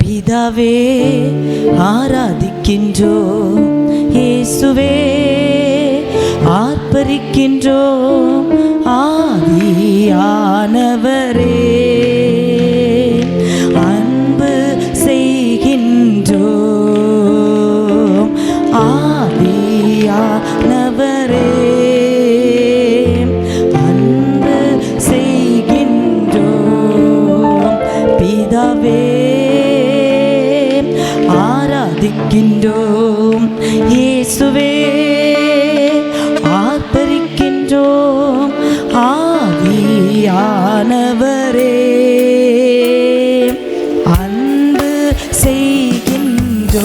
பிதாவே ஆராதிக்கின்றோம், இயேசுவே ஆர்ப்பரிக்கின்றோம், ஆவியானவரே அன்பு செய்கின்றோம், ஆவியானவரே அன்பு செய்கின்றோம், பிதாவே ஆராதிக்கின்றோம், இயேசுவே ஆர்ப்பரிக்கின்றோம், ஆவியானவரே அன்பு செய்கின்றோம்,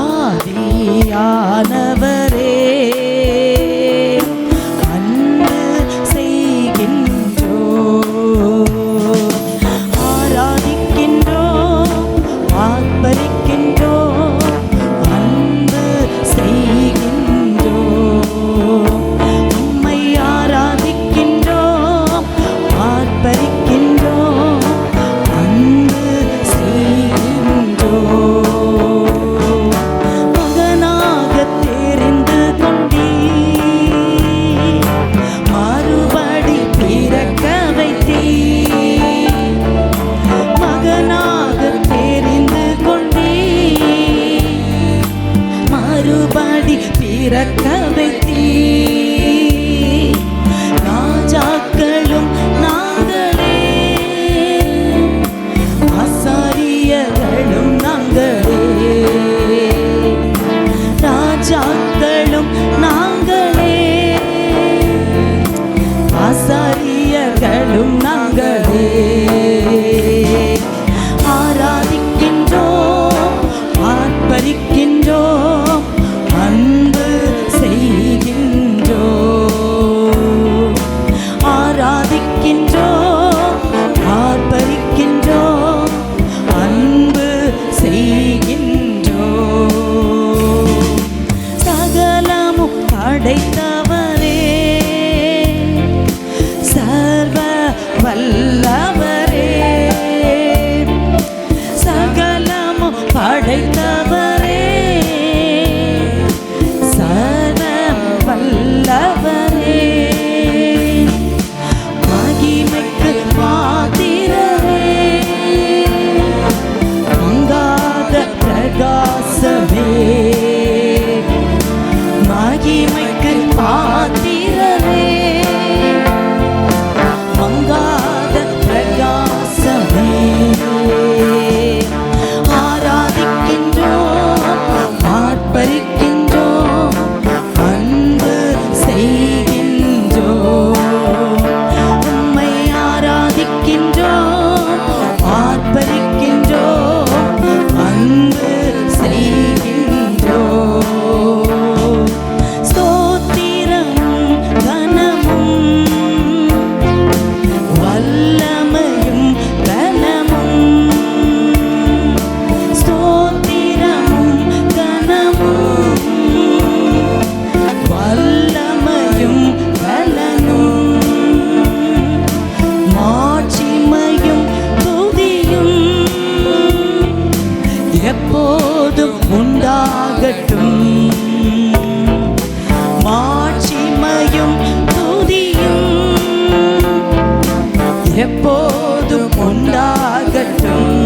ஆவியானவரே அன்பு செய்கின்றோம், ஆராதிக்கின்றோம், ஆர்ப்பரிக்கின்றோம், அன்பு செய்கின்றோம், உம்மை ஆராதிக்கின்றோம், ஆர்ப்பரிக்கின்றோம், அன்பு செய்கின்றோம். மகனாக தெரிந்து கொண்டீர், மறுபடி பிறக்க வைத்தீர், மகனாக தெரிந்து கொண்டீர், மறுபடி பிறக்க வைத்தீர், ராஜாக்களும் நாங்களே, ஆசாரியர்களும் நாங்களே, ராஜாக்களும் நாங்களே, ஆசாரியர்களும் நாங்களே, ஆராதிக்கின்றோம், ஆர்ப்பரிக்கின்றோம், அன்பு செய்கின்றோம், ஆராதிக்கின்றோம், ஆர்ப்பரிக்கின்றோம், அன்பு செய்கின்றோம். சகலமும் படைத்தவரே, சர்வ வல்லவரே, சகலமும் படைத்தவரே, சர்வ வல்லவரே, மகிமைக்கு பாத்திரரே, மங்காத பிரகாசமே, மகிமைக்கு பாத்திரரே, மங்காத பிரகாசமே, ஆராதிக்கின்றோம், ஆர்ப்பரிக்கின்றோம், அன்பு செய்கின்றோம், உம்மை ஆராதிக்கின்றோம், ஆர்ப்பரிக்கின்றோம், அன்பு செய்கின்றோம். ஸ்தோத்திரமும் கனமும் வல்லமையும் கனமும், ஸ்தோத்திரமும் கனமும் வல்லமையும் கனமும், மாட்சிமையும் துதியும் எப்போதும் உண்டாகட்டும், மாட்சிமையும் துதியும் எப்போதும் உண்டாகட்டும்,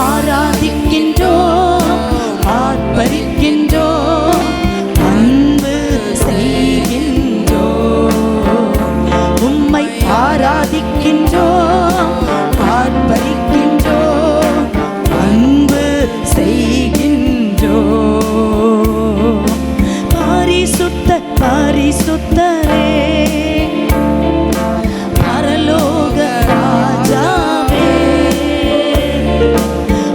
ஆராதிக்கின்றோம், ஆர்ப்பரிக்கின்றோம், அன்பு செய்கின்றோம், உம்மை ஆராதிக்கின்றோம், ஆர்ப்பரிக்கின்றோம், அன்பு செய்கின்றோம். பரிசுத்த பரிசுத்தரே, பரலோக ராஜாவே,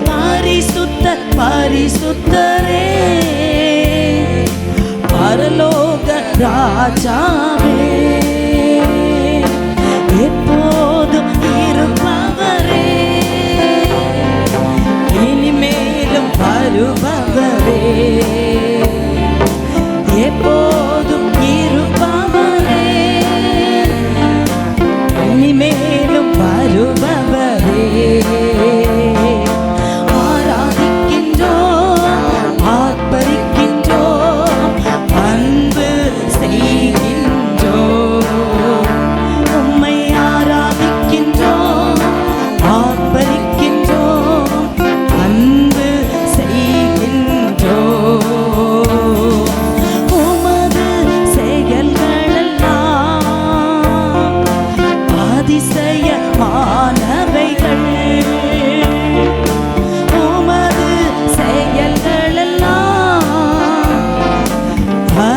பரிசுத்த பரிசுத்தரே, பரலோக ராஜாவே, எப்போதும் இருப்பவரே, இனிமேலும் வருபவரே, எப்போதும் இருப்பவரே, இனிமேலும்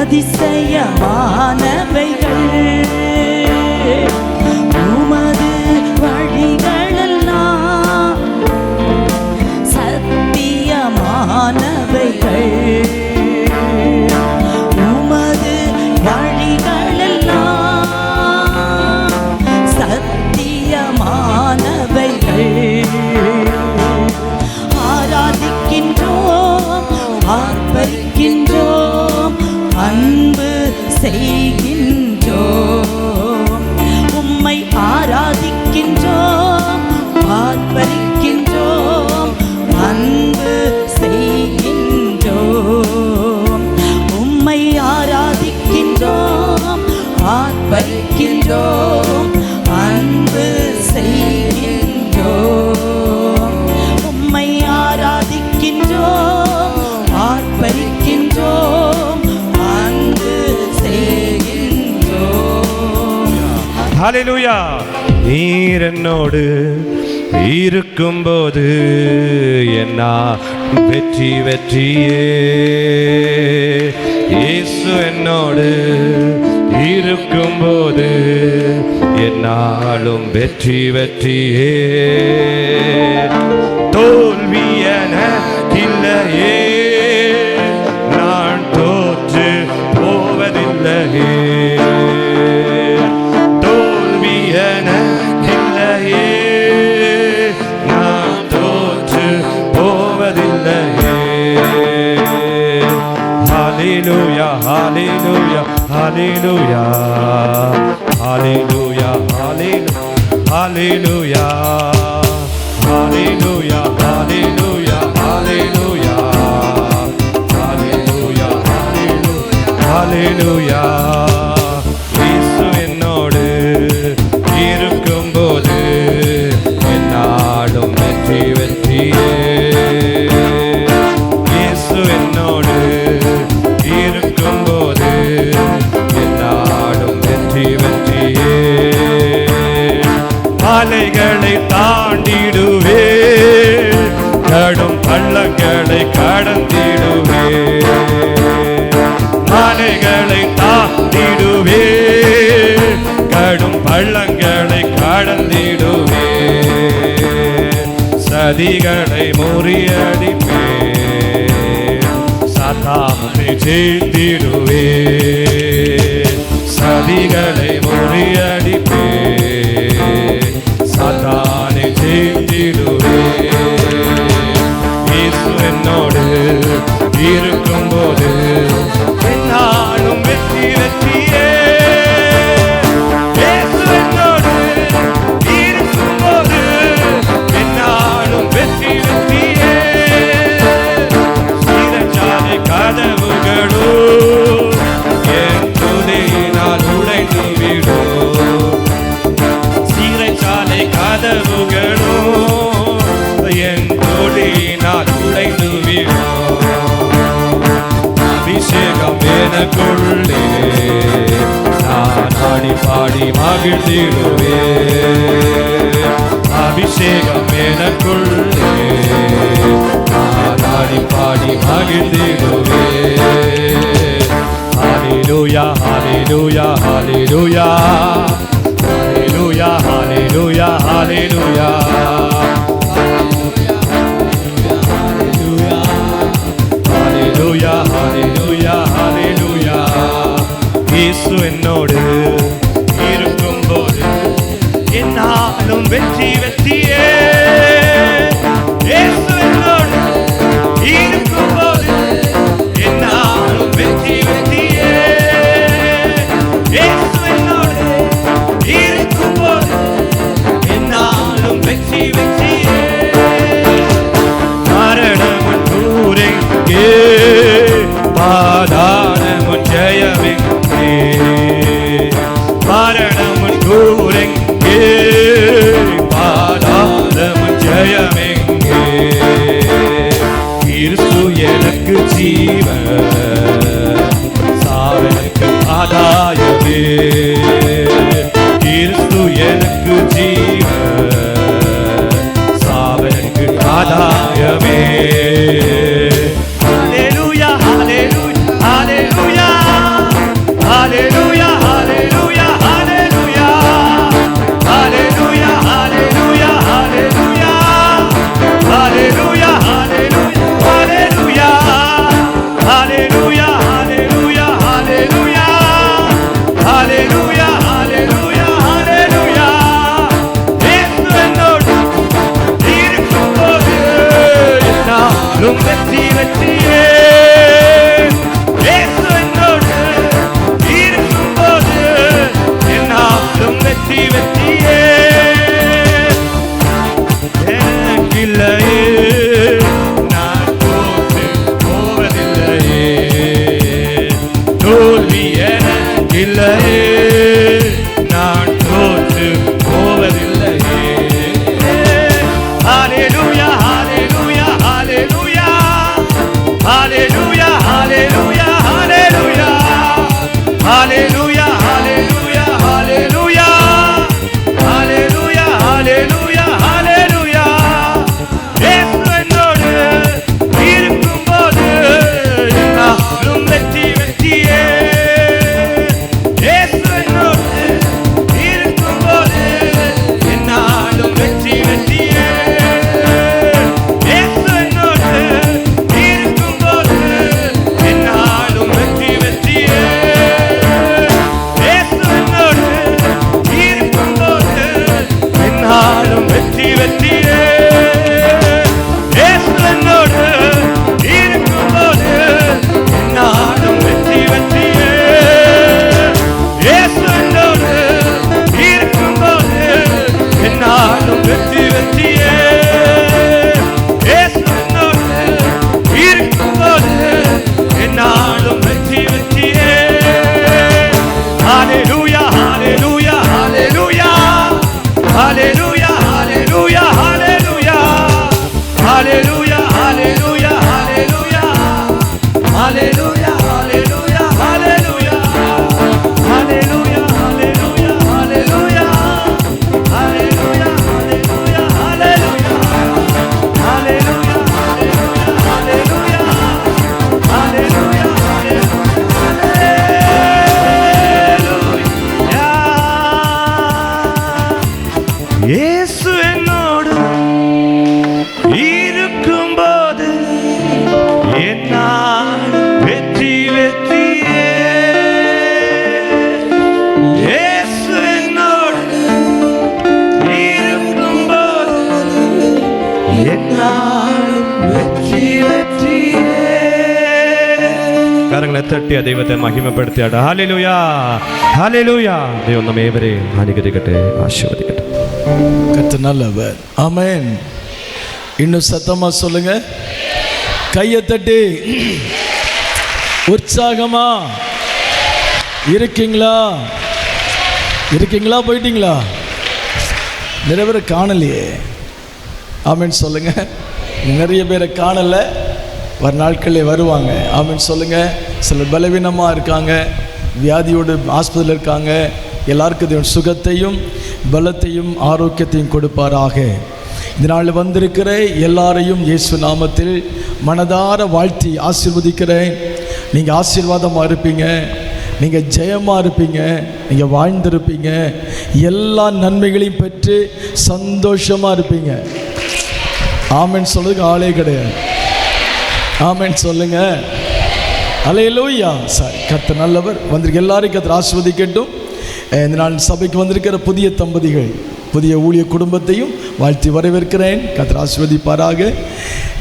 அதிசயமானவைகள் உமது வழிகளெல்லாம் சத்தியமானவைகள் உமது வழிகளெல்லாம் சத்தியமானவைகள் ஆராதிக்கின்றோம் ஆர்ப்பரிக்கின்றோம் அன்பு செய்கின்றோம் உம்மை ஆராதிக்கின்றோம் ஆர்ப்பரிக்கின்றோம் அன்பு செய்கின்றோம் உம்மை ஆராதிக்கின்றோம் ஆர்ப்பரிக்கின்றோம் அன்பு செய்கின்றோம் உம்மை ஆராதிக்கின்றோம் ஆர்ப்பரிக்கின்றோம் அன்பு செய்கின்றோம். ஹல்லேலூயா. நீர் என்னோடு இருக்கும்போது என்ன வெற்றி வெற்றியே. இயேசு என்னோடு இருக்கும்போது என்னாலும் வெற்றி வெற்றியே. தோல்வி எனக்கில்லையே, நான் தோற்று போவதில்லையே. தோல்வி எனக்கில்லையே, நான் தோற்று போவதில்லையே. ஹல்லேலூயா ஹல்லேலூயா ஹல்லேலூயா ஹல்லேலூயா ஹல்லேலூயா ஹல்லேலூயா ஹல்லேலூயா ஹல்லேலூயா ஹல்லேலூயா ஹல்லேலூயா. இயேசு என்னோடு இருக்கும்போது என்னாலும் வெற்றி வெற்றியே. இயேசு என்னோடு இருக்கும்போது என்னாலும் வெற்றி வெற்றியே. மலைகளை தாண்டிடுவே, கடும் பள்ளங்களை கடந்திடுவே. மலைகளை தாண்டிடுவே, கடும் பள்ளங்களை கடந்திடுவே. சதிகளை முறியடிப்பே, சாத்தானை ஜெயித்திடுவே. சதிகளை முறியடிப்பே, சாத்தானை ஜெயித்திடுவே. இயேசு என்னோடு இருக்கும்போது என்னாலும் வெற்றி வெற்றியே. இயேசு என்னோடு இருக்கும்போது என்னாலும் வெற்றி வெற்றியே. சிறைச்சாலை கதவுகளோ என் துதியினால் உடைந்து விடும். சிறைச்சாலை கதவுகளோ என் துதியினால் உடைந்து விடும். அபிஷேகம் எனக்குள்ளே, நான் ஆடி பாடி மகிழ்ந்திடுவே. அபிஷேகம் எனக்குள்ளே, நான் ஆடி பாடி மகிழ்ந்திடுவே. ஹல்லேலூயா ஹல்லேலூயா ஹல்லேலூயா ஹல்லேலூயா ஹல்லேலூயா ஹல்லேலூயா ஹல்லேலூயா ஹல்லேலூயா ஹல்லேலூயா. இயேசு என்னோடு இருக்கும்போது என்னாலும் வெற்றி வெற்றியே. இயேசு என்னோடு இருக்கும்போது என்னாலும் வெற்றி வெற்றியே. இயேசு என்னோடு இருக்கும்போது என்னாலும் வெற்றி வெற்றியே. மரணமுன் ஊரெங்கே, பாதாளமுன் ஜெயமெங்கே. மரணமுன் ஊரெங்கே, பாதாளமுன் ஜெயமெங்கே. கிறிஸ்து எனக்கு ஜீவன், சாவனுக்கு ஆதாயமே. கிறிஸ்து எனக்கு ஜீவன், சாவனுக்கு ஆதாயமே. Hallelujah, hallelujah, hallelujah. കരങ്ങളെ തട്ടി ആ ദൈവത്തെ മഹിമപ്പെടുത്തിയാട്ടെ. Hallelujah, hallelujah. ദൈവം നമ്മേവരെ അനുഗ്രഹിക്കട്ടെ, ആശീർവദിക്കട്ടെ. கர்த்தர் நல்லவர். ஆமென். இன்னும் சத்தமா சொல்லுங்க, கையை தட்டி உற்சாகமா இருக்கீங்களா? இருக்கீங்களா? போயிட்டீங்களா? நிறைய பேரை காணலையே. ஆமென் சொல்லுங்க. நிறைய பேரை காணலை, வர நாட்களில் வருவாங்க. ஆமென் சொல்லுங்க. சிலர் பலவீனமாக இருக்காங்க, வியாதியோடு ஆஸ்பத்திரியில் இருக்காங்க. எல்லாருக்கும் தேவன் சுகத்தையும் பலத்தையும் ஆரோக்கியத்தையும் கொடுப்பாராக. இந்த நாள் வந்திருக்கிற எல்லாரையும் இயேசு நாமத்தில் மனதார வாழ்த்தி ஆசீர்வதிக்கிறேன். நீங்கள் ஆசீர்வாதமாக இருப்பீங்க, நீங்கள் ஜெயமாக இருப்பீங்க, நீங்கள் வாழ்ந்திருப்பீங்க, எல்லா நன்மைகளையும் பெற்று சந்தோஷமாக இருப்பீங்க. ஆமென் சொல்லுங்க. ஆளே கிடையாது. ஆமென் சொல்லுங்க. அல்லேலூயா. சரி, கர்த்தர் நல்லவர். வந்திருக்க எல்லாரையும் கர்த்தர் ஆசீர்வதிக்கட்டும். இந்த நாள் சபைக்கு வந்திருக்கிற புதிய தம்பதிகள், புதிய ஊழிய குடும்பத்தையும் வாழ்த்தி வரவேற்கிறேன். கர்த்தர் ஆசீர்வதிப்பாராக.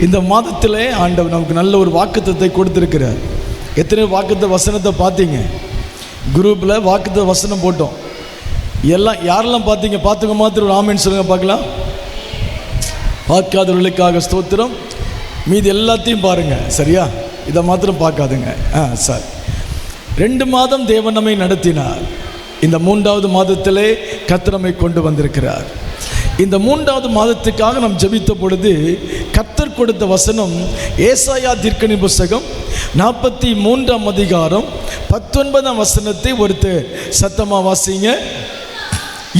இந்த மாதத்திலே ஆண்டவர் நமக்கு நல்ல ஒரு வாக்குத்தத்தை கொடுத்திருக்கிறார். எத்தனை வாக்குத்த வசனத்தை பார்த்தீங்க? குரூப்பில் வாக்குத்த வசனம் போட்டோம். எல்லாம் யாரெல்லாம் பார்த்தீங்க? பார்த்துக்க மாத்திரம் ஆமென் சொல்லுங்க பார்க்கலாம். பார்க்காதவர்களுக்காக ஸ்தோத்திரம். மீதி எல்லாத்தையும் பாருங்கள், சரியா? இதை மாத்திரம் பார்க்காதுங்க. சார், 2 மாதம் தேவன் நம்மை நடத்தினார். இந்த 3வது மாதத்திலே கர்த்தர் நம்மை கொண்டு வந்திருக்கிறார். இந்த 3வது மாதத்துக்காக நாம் ஜெபித்த பொழுது கர்த்தர் கொடுத்த வசனம் ஏசாயா தீர்க்கதரிசி புத்தகம் 43ஆம் அதிகாரம் 19ஆம் வசனத்தை ஒருத்தர் சத்தமாக வாசிங்க.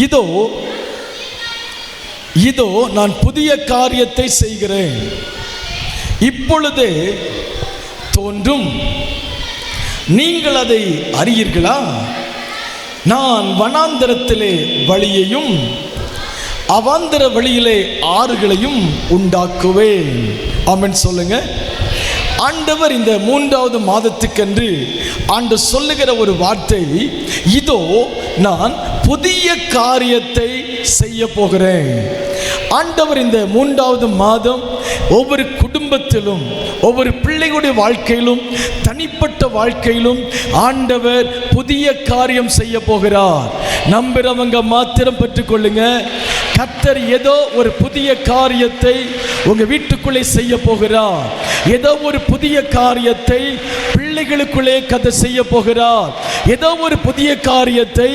இதோ இதோ நான் புதிய காரியத்தை செய்கிறேன், இப்பொழுதே தோன்றும், நீங்கள் அதை அறியீர்களா? நான் வனாந்தரத்திலே வழியையும் அவாந்தர வழியிலே ஆறுகளையும் உண்டாக்குவேன். ஆமென் சொல்லுங்க. ஆண்டவர் இந்த 3வது மாதத்துக்கென்று ஆண்டவர் சொல்லுகிற ஒரு வார்த்தை, இதோ நான் புதிய காரியத்தை செய்ய போகிறேன். ஆண்டவர் இந்த 3வது மாதம் ஒவ்வொரு குடும்பத்திலும், ஒவ்வொரு பிள்ளைகளுடைய வாழ்க்கையிலும், தனிப்பட்ட வாழ்க்கையிலும் ஆண்டவர் புதிய காரியம் செய்ய போகிறார். நம்புறவங்க மாத்திரம் பெற்றுக்கொள்ளுங்க. கர்த்தர் ஏதோ ஒரு புதிய காரியத்தை உங்க வீட்டுக்குள்ளே செய்ய போகிறார். ஏதோ ஒரு புதிய காரியத்தை பிள்ளைகளுக்குள்ளே கர்த்தர் செய்ய போகிறார். ஏதோ ஒரு புதிய காரியத்தை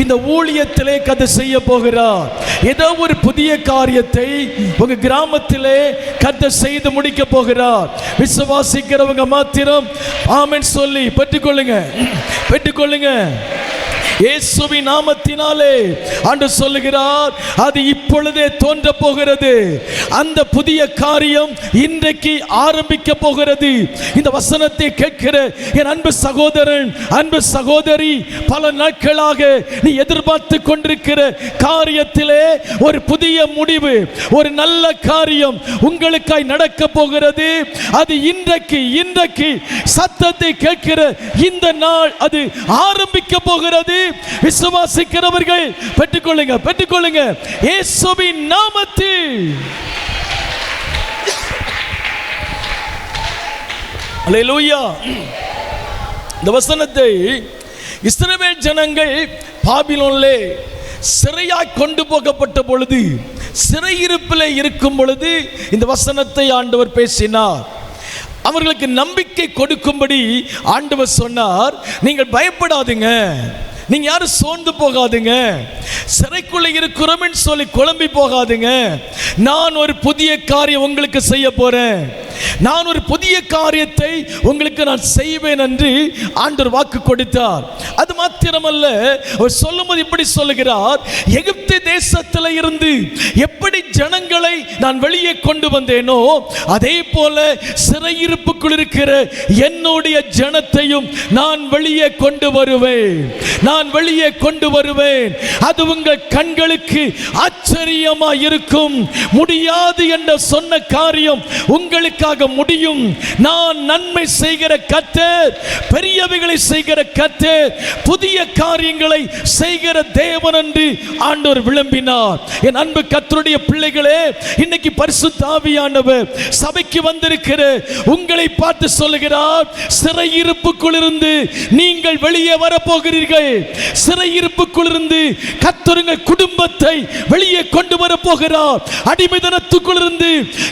இந்த ஊழியத்திலே கர்த்தர் செய்ய போகிறார். ஏதோ ஒரு புதிய காரியத்தை உங்க கிராமத்திலே கர்த்தர் செய்து முடிக்க போகிறார். விசுவாசிக்கிறவங்க மாத்திரம் ஆமென் சொல்லி பெற்றுக்கொள்ளுங்க, பெற்றுக்கொள்ளுங்க. இயேசுவின் நாமத்தினாலே ஆண்டவர் சொல்லுகிறார், அது இப்பொழுதே தோன்ற போகிறது. அந்த புதிய காரியம் இன்றைக்கு ஆரம்பிக்க போகிறது. இந்த வசனத்தை கேட்கிற என் அன்பு சகோதரன், அன்பு சகோதரி, பல நாட்களாக நீ எதிர்பார்த்து கொண்டிருக்கிற காரியத்திலே ஒரு புதிய முடிவு, ஒரு நல்ல காரியம் உங்களுக்காய் நடக்க போகிறது. அது இன்றைக்கு சத்தத்தை கேட்கிற இந்த நாள் அது ஆரம்பிக்க போகிறது. விசுவாசிக்கிறவர்கள் பெற்றுக்கொள்ளுங்க, பெற்றுக்கொள்ளுங்க இயேசுவின் நாமத்தில். அல்லேலூயா. இந்த வசனத்தை இஸ்ரவேல் ஜனங்கள் பாபிலோனிலே சிறையாய் கொண்டு போகப்பட்ட பொழுது, சிறையிருப்பிலே இருக்கும் பொழுது இந்த வசனத்தை ஆண்டவர் பேசினார். அவர்களுக்கு நம்பிக்கை கொடுக்கும்படி ஆண்டவர் சொன்னார், நீங்கள் பயப்படாதீங்க, நீங்க யாரும் சோர்ந்து போகாதீங்க, சிறைக்குள்ள இருக்கிறோம்னு சொல்லி குழம்பி போகாதீங்க. நான் ஒரு புதிய காரியம் உங்களுக்கு செய்ய போறேன். நான் ஒரு புதிய காரியத்தை உங்களுக்கு நான் செய்வேன் என்று ஆண்டவர் வாக்கு கொடுத்தார். அது மாத்திரமல்ல, அவர் சொல்லும்போது இப்படி சொல்லுகிறார், எகிப்து தேசத்தில் இருந்து எப்படி ஜனங்களை நான் வெளியே கொண்டு வந்தேனோ அதே போல சிறையிருப்புக்குள் இருக்கிற என்னுடைய ஜனத்தையும் நான் வெளியே கொண்டு வருவேன், நான் வெளியே கொண்டு வருவேன். அது உங்கள் கண்களுக்கு ஆச்சரியமா இருக்கும். முடியாது என்று சொன்ன காரியம் உங்களுக்காக முடியும். நான் நன்மை செய்கிற கர்த்தர், பெரியவைகளை செய்கிற கர்த்தர், புதிய காரியங்களை செய்கிற தேவன் என்று ஆண்டவர் எழும்பினார். என் அன்பு கர்த்தருடைய பிள்ளைகளே, இன்னைக்கு பரிசுத்த ஆவியானவர் சபைக்கு வந்திருக்கிற உங்களை பார்த்து சொல்லுகிறார், சிறையிருப்புக்குள் இருந்து நீங்கள் வெளியே வரப்போகிறீர்கள். சிறையிருப்புக்குள் இருந்து கர்த்தர் உங்கள் குடும்பத்தை வெளியே கொண்டு வர போகிறார். அடிமைத்தனத்துக்குள் இருந்து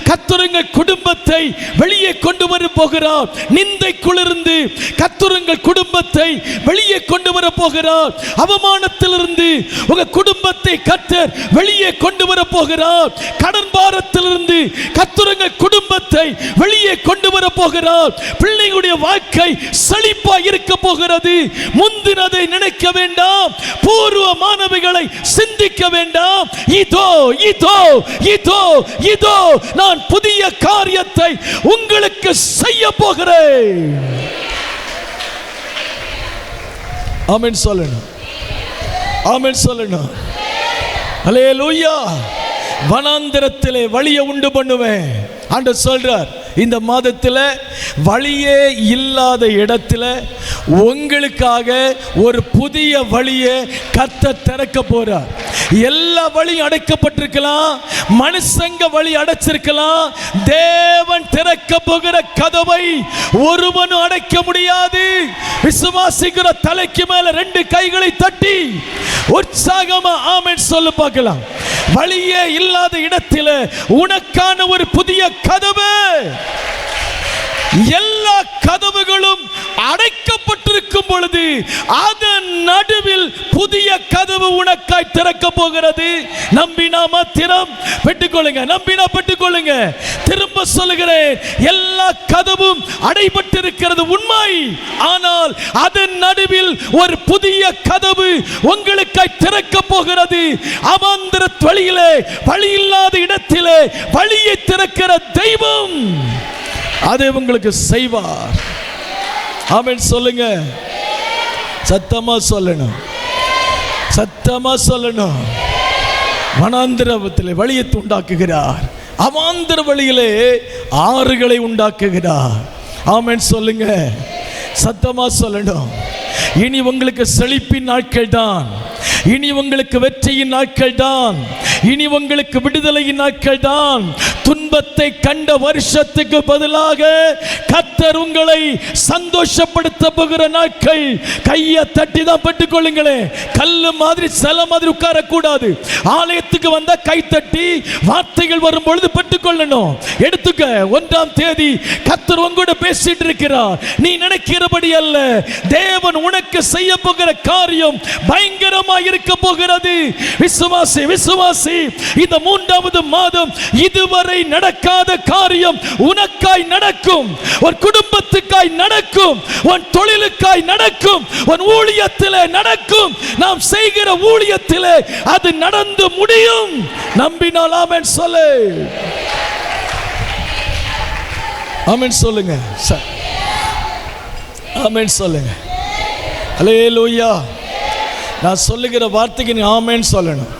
கர்த்தர் உங்கள் குடும்பத்தை வெளியே கொண்டு வர போகிறார். நிந்தைக்குள் இருந்து கர்த்தர் உங்கள் குடும்பத்தை வெளியே கொண்டு வர போகிறார். அவமானத்திலிருந்து உங்க குடும்பத்தை கர்த்தர் வெளியே கொண்டு வர போகிறார். கடன் பாரத்திலிருந்து கர்த்தர் உங்கள் குடும்பத்தை வெளியே கொண்டு வர போகிறார். பிள்ளைகளுடைய வாழ்க்கை செழிப்பாய் இருக்க போகிறது. முந்தினதை நினைக்க வேண்டாம், பூர்வமானவைகளை சிந்திக்க வேண்டாம். இதோ இதோ இதோ இதோ நான் புதிய காரியத்தை உங்களுக்கு செய்ய போகிறேன். ஆமென் சொல்லணும், ஆமென் சொல்லணும். அல்லேலூயா. வனாந்திரத்திலே வழியை உண்டு பண்ணுவேன் ஆண்டவர் சொல்றார். இந்த மாதத்தில் வழியே இல்லாத இடத்துல உங்களுக்காக ஒரு புதிய வழியை கர்த்தர் திறக்க போறார். எல்லா வழியும் அடைக்கப்பட்டிருக்கலாம், மனுஷங்க வழி அடைச்சிருக்கலாம். தேவன் திறக்க போகிற கதவை ஒருவனும் அடைக்க முடியாது. விசுவாசிக்கிற தலைக்கு மேல 2 கைகளை தட்டி உற்சாகமா ஆமென் சொல்லு பார்க்கலாம். வழியே இல்லாத இடத்தில் உனக்கான ஒரு புதிய கதவு. எல்லா கதவுகளும் அடைக்கப்பட்டிருக்கும் பொழுது அதன் நடுவில் புதிய கதவு உனக்காய் திறக்க போகிறது. நம்பினா மாத்திரம் பெற்றுக்கொள்ளுங்க, நம்பினா பெற்றுக்கொள்ளுங்க. திரும்ப சொல்லுகிறேன், எல்லா கதவும் அடைபட்டிருக்கிறது உண்மை. ஆனால் அதன் நடுவில் ஒரு புதிய கதவு உங்களுக்காய் திறக்க போகிறது. அவாந்தர வழியிலே, வழி இல்லாத இடத்திலே வழியை திறக்கிற தெய்வம் அதை உங்களுக்கு செய்வார். ஆமென் சொல்லுங்க, சத்தமா சொல்லணும், சத்தமா சொல்லணும். வனாந்திரத்திலே வழியை உண்டாக்குகிறார், அவாந்தர வழியிலே ஆறுகளை உண்டாக்குகிறார். ஆமென் சொல்லுங்க, சத்தமா சொல்லணும். இனி உங்களுக்கு செழிப்பின் நாட்கள் தான், இனி உங்களுக்கு வெற்றியின் நாட்கள் தான், இனி உங்களுக்கு விடுதலையின் நாட்கள் தான். துன்பத்தை கண்ட வருஷத்துக்கு பதிலாக கர்த்தர் உங்களை சந்தோஷப்படுத்த போகிற நாட்கள். கையை தட்டி தான் பெற்றுக்கொள்ளுங்களே. கல்லு மாதிரி சில மாதிரி உட்கார கூடாது. ஆலயத்துக்கு வந்தா கை தட்டி வார்த்தைகள் வரும் பொழுது பெற்றுக்கொள்ளணும். எடுத்துக்க, 1ஆம் தேதி கர்த்தர் உங்களோட பேசிட்டு இருக்கிறார். நீ நினைக்கிறபடி அல்ல, தேவன் உனக்கு செய்ய போகிற காரியம் பயங்கரமாக இருக்க போகிறது. விசுவாசி, விசுவாசி. இந்த 3வது மாதம் இதுவரை நடக்காத காரியம் உனக்காய் நடக்கும். உன் குடும்பத்துக்காய் நடக்கும், உன் தொழிலுக்காய் நடக்கும், உன் ஊழியத்திலே நடக்கும். நாம் செய்கிற ஊழியத்திலே அது நடந்து முடியும். நம்பினால் ஆமென் சொல்லு, ஆமென் சொல்லுங்க, ஆமென் சொல்லுங்க. அல்லேலூயா. நான் சொல்லுகிற வார்த்தைக்கு நீ ஆமென் சொல்லணும்.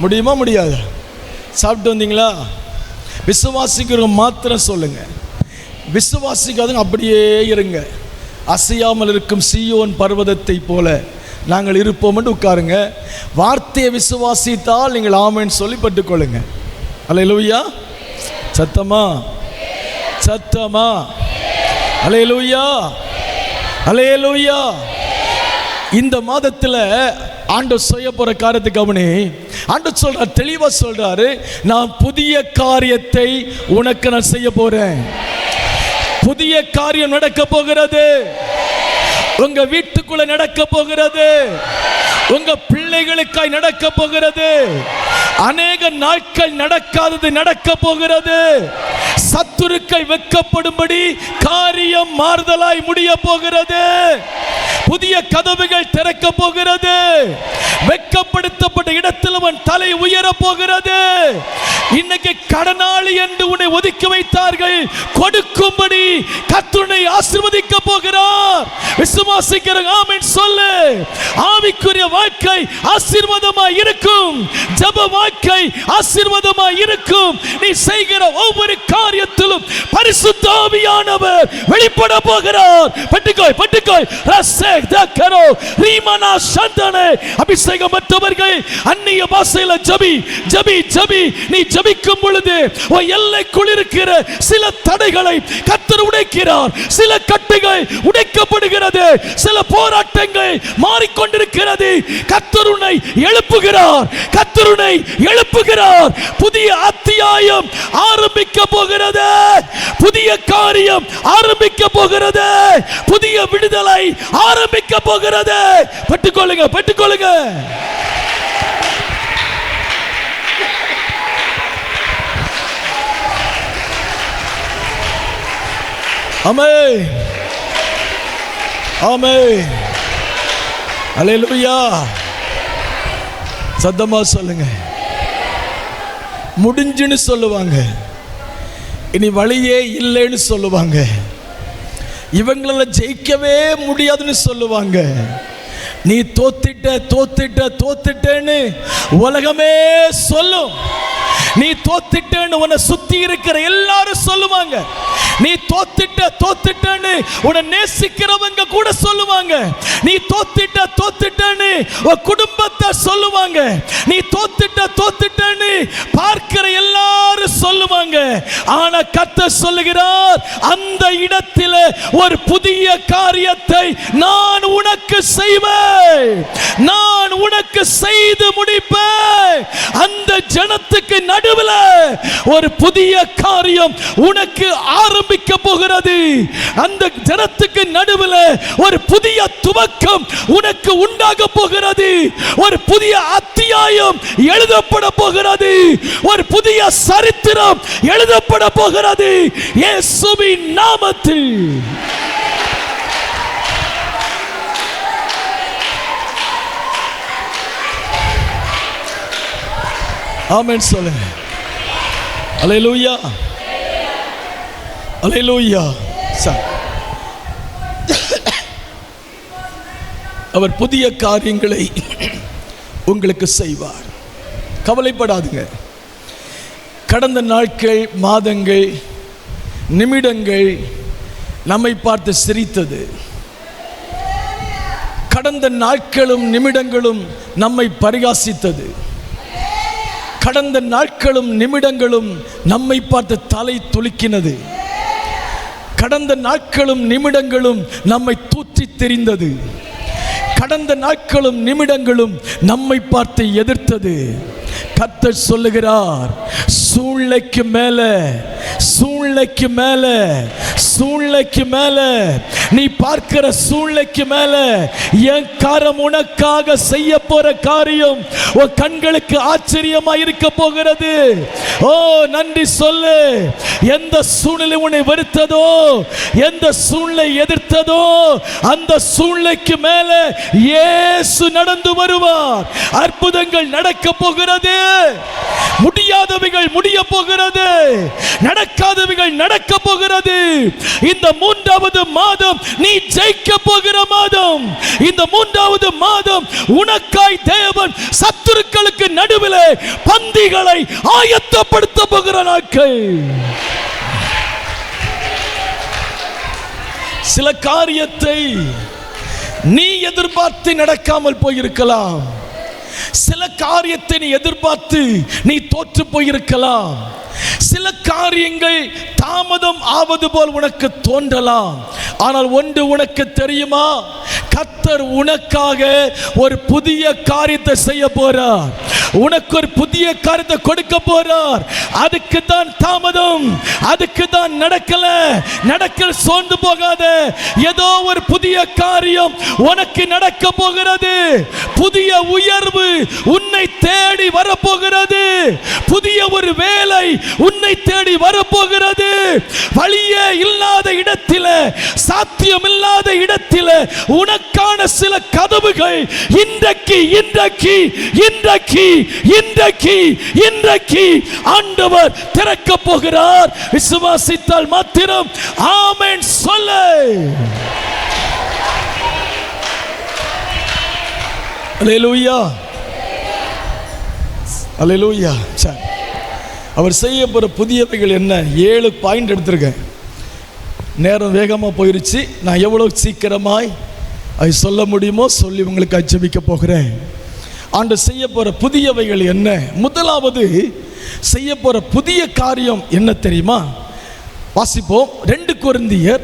முடியுமா முடியாது? சாப்பிட்டு வந்தீங்களா? விசுவாசிக்கிறவங்க மாத்திரம் சொல்லுங்க, விசுவாசிக்காதவங்க அப்படியே இருங்க. அசையாமல் இருக்கும் சீயோன் பர்வதத்தை போல நாங்கள் இருப்போம் என்று உட்காருங்க. வார்த்தையை விசுவாசித்தால் நீங்கள் ஆமென் சொல்லி பெற்றுக்கொள்ளுங்க. அல்லேலூயா. சத்தமா, சத்தமா. அல்லேலூயா, அல்லேலூயா. இந்த மாதத்தில் ஆண்டவர் செய்ய போற காரியத்தை கவனி. ஆண்டவர் சொல்றார், தெளிவா சொல்றாரு, நான் புதிய காரியத்தை உனக்கு நான் செய்ய போறேன். புதிய காரியம் நடக்க போகிறது. உங்க வீட்டுக்குள்ள நடக்க போகிறது. உங்க பிள்ளைகளுக்காய் நடக்க போகிறது. அநேக நாட்கள் நடக்காதது நடக்க போகிறது. சத்துருக்கள் வெட்கப்படும்படி காரியம் மாறுதலாய் முடிய போகிறது. புதிய கதவுகள் திறக்க போகிறது. வெட்கப்படுத்தப்பட்ட இடத்தில் அவன் தலை உயர போகிறது. இன்னைக்கு கடனாளி என்று உன்னை ஒதுக்கி வைத்தார்கள், கொடுக்கும்படி கர்த்தர் உன்னை ஆசீர்வதிக்க போகிறார். செய்வார். விசுவாசிக்கிற ஆமென் சொல்லு. ஆவிக்குரிய வாழ்க்கை ஆசீர்வாதமாய் இருக்கும். ஜெப வாழ்க்கை ஆசீர்வாதமாய் இருக்கும். நீ செய்கிற ஒவ்வொரு காரியத்திலும் பரிசுத்த ஆவியானவர் வெளிப்பட போகிறார். பட்டுக்கோய் ரசேக் தக்கரோ ரீமனா சந்தனே. அபிஷேகம் பெற்றவர்கள் அந்நிய பாஷையில ஜெபி. நீ ஜெபிக்கும் பொழுது உன் எல்லைக்குள் இருக்கிற சில தடைகளை கர்த்தர் உடைக்கிறார். சில கட்டுகள் உடைக்கப்படுகிறது. சில போராட்டங்கள் மாறிக்கொண்டிருக்கிறது. கர்த்தர் உன்னை எழுப்புகிறார். புதிய அத்தியாயம் ஆரம்பிக்க போகிறது. புதிய காரியம் ஆரம்பிக்க போகிறது. புதிய விடுதலை ஆரம்பிக்க போகிறது. பட்டுக்கொள்ளுங்க. ஆமென். அல்லேலூயா. சத்தமா சொல்லுங்க. முடிஞ்சுன்னு சொல்லுவாங்க. இனி வழியே இல்லைன்னு சொல்லுவாங்க. இவங்களால ஜெயிக்கவே முடியாதுன்னு சொல்லுவாங்க. நீ தோத்துட்டேன்னு உலகமே சொல்லும். நீ தோத்துட்டேன்னு உன்னை சுத்தி இருக்கிற எல்லாரும் சொல்லுவாங்க. நீ தோத்துட்டேன்னு உன்னை நேசிக்கிறவங்க கூட சொல்லுவாங்க. நீ தோத்துட்டேன்னு உன் குடும்பத்தை சொல்லுவாங்க. நீ தோத்துட்டேன்னு பார்க்கிற எல்லாரும் சொல்லுவாங்க. ஆனா கர்த்தர் சொல்லுகிறார், அந்த இடத்தில் ஒரு புதிய காரியத்தை நான் உனக்கு செய்வேன். நான் உனக்கு செய்து முடிப்பேன். அந்த ஜனத்துக்கு நடுவில் ஒரு புதிய காரியம் உனக்கு ஆரம்பிக்க போகிறது. அந்த ஜனத்துக்கு நடுவில் ஒரு புதிய துவக்கம் உனக்கு உண்டாக போகிறது. ஒரு புதிய அத்தியாயம் எழுதப்பட போகிறது. ஒரு புதிய சரித்திரம் எழுதப்பட போகிறது. இயேசுவின் நாமத்தில். ஆமென் சொல்லுங்க. அல்லேலூயா. அவர் புதிய காரியங்களை உங்களுக்கு செய்வார். கவலைப்படாதுங்க. கடந்த நாட்கள், மாதங்கள், நிமிடங்கள் நம்மை பார்த்து சிரித்தது. கடந்த நாட்களும் நிமிடங்களும் நம்மை பரிகாசித்தது. கடந்த நாட்களும் நிமிடங்களும் நம்மை பார்த்து தலை துலுக்கினது. கடந்த நாட்களும் நிமிடங்களும் நம்மை தூற்றி தெரிந்தது. கடந்த நாட்களும் நிமிடங்களும் நம்மை பார்த்து எதிர்த்தது. கர்த்தர் சொல்லுகிறார், சூழ்நிலைக்கு மேல நீ பார்க்கிற சூழ்நிலைக்கு மேல என் கரம் உனக்காக செய்ய போற காரியம் உன் கண்களுக்கு ஆச்சரியமா இருக்க போகிறது. ஓ நன்றி சொல்லு. எந்த சூழ்நிலை உன்னை வெறுத்ததோ, எந்த சூழ்நிலை எதிர்த்ததோ, அந்த சூழ்நிலைக்கு மேல இயேசு நடந்து வருவார். அற்புதங்கள் நடக்க போகிறது. முடியாதவைகள் முடிய போகிறது. நடக்காதவைகள் நடக்க போகிறது. இந்த 3வது மாதம் நீ ஜெயிக்க போகிற மாதம். இந்த 3வது மாதம் உனக்காய் தேவன் சத்துருக்களுக்கு நடுவில் பந்திகளை ஆயத்தப்படுத்த போகிற நாட்கள். சில காரியத்தை நீ எதிர்பார்த்து நடக்காமல் போயிருக்கலாம். சில காரியத்தை நீ எதிர்பார்த்து நீ தோற்று போயிருக்கலாம். சில காரியங்கள் தாமதம் ஆவது போல் உனக்கு தோன்றலாம். ஆனால் ஒன்று உனக்கு தெரியுமா? கர்த்தர் உனக்காக ஒரு புதிய காரியத்தை செய்ய போறார். உனக்கு ஒரு புதிய காரியத்தை கொடுக்க போறார். அதுக்கு தான் தாமதம், அதுக்கு தான் நடக்கல சோர்ந்து போகாத. ஏதோ ஒரு புதிய காரியம் உனக்கு நடக்க போகிறது. புதிய உயர்வு உன்னை தேடி வரப்போகிறது. புதிய ஒரு வேலை உன்னை தேடி வரப்போகிறது. வழியே இல்லாத இடத்தில், சாத்தியம் இல்லாத இடத்தில் உனக்கான சில கதவுகள் இன்றைக்கு ஆண்டவர் திறக்க போகிறார். விசுவாசித்தால் மாத்திரம் ஆமென் சொல்லு. அல்லேலூயா, அல்லேலூயா. சரி, அவர் செய்ய போகிற புதியவைகள் என்ன? 7 பாயிண்ட் எடுத்திருக்கேன். நேரம் வேகமாக போயிருச்சு. நான் எவ்வளோ சீக்கிரமாய் அது சொல்ல முடியுமோ சொல்லி உங்களுக்கு அச்சபிக்க போகிறேன். ஆண்டவர் செய்ய போகிற புதியவைகள் என்ன? முதலாவது செய்ய போகிற புதிய காரியம் என்ன தெரியுமா? வாசிப்போம். 2 கொரிந்தியர்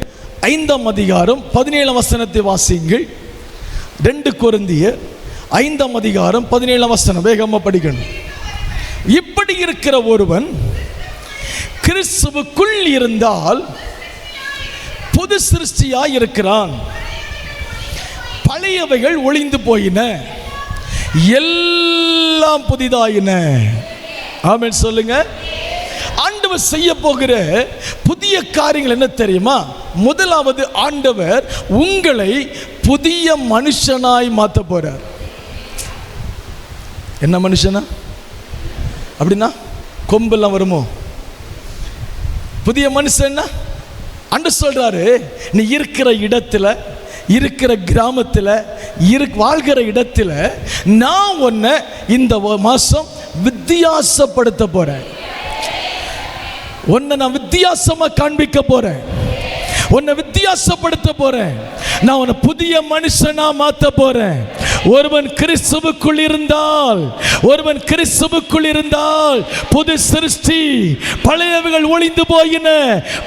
5ஆம் அதிகாரம் 17ஆம் வசனத்தை வாசியுங்கள். 2 கொரிந்தியர் 5ஆம் அதிகாரம் 17ஆம் வசனம் வேகமாக படிக்கணும். இப்படி இருக்கிற ஒருவன் கிறிஸ்துவுக்குள் இருந்தால் புது சிருஷ்டியாய் இருக்கிறான், பழையவைகள் ஒளிந்து போயின, எல்லாம் புதிதாயின. ஆமென் சொல்லுங்க. ஆண்டவர் செய்ய போகிற புதிய காரியங்கள் என்ன தெரியுமா? முதலாவது, ஆண்டவர் உங்களை புதிய மனுஷனாய் மாற்ற போறார். என்ன மனுஷனா? அப்படின்னா கொம்பெல்லாம் வருமோ? புதிய மனுஷன்னா ஆண்டவர் சொல்றாரு, நீ இருக்கிற இடத்துல, இருக்கிற கிராமத்தில், வாழ்கிற இடத்துல நான் உன்னை இந்த மாசம் வித்தியாசப்படுத்த போறேன். உன்னை நான் வித்தியாசமா காண்பிக்க போறேன், உன்னை வித்தியாசப்படுத்த போறேன், நான் உன்னை புதிய மனுஷனா மாத்த போறேன். ஒருவன் கிறிஸ்துவுக்குள் இருந்தால், ஒருவன் கிறிஸ்துவுக்குள் இருந்தால் புது சிருஷ்டி, பழையவைகள் ஒளிந்து போயின,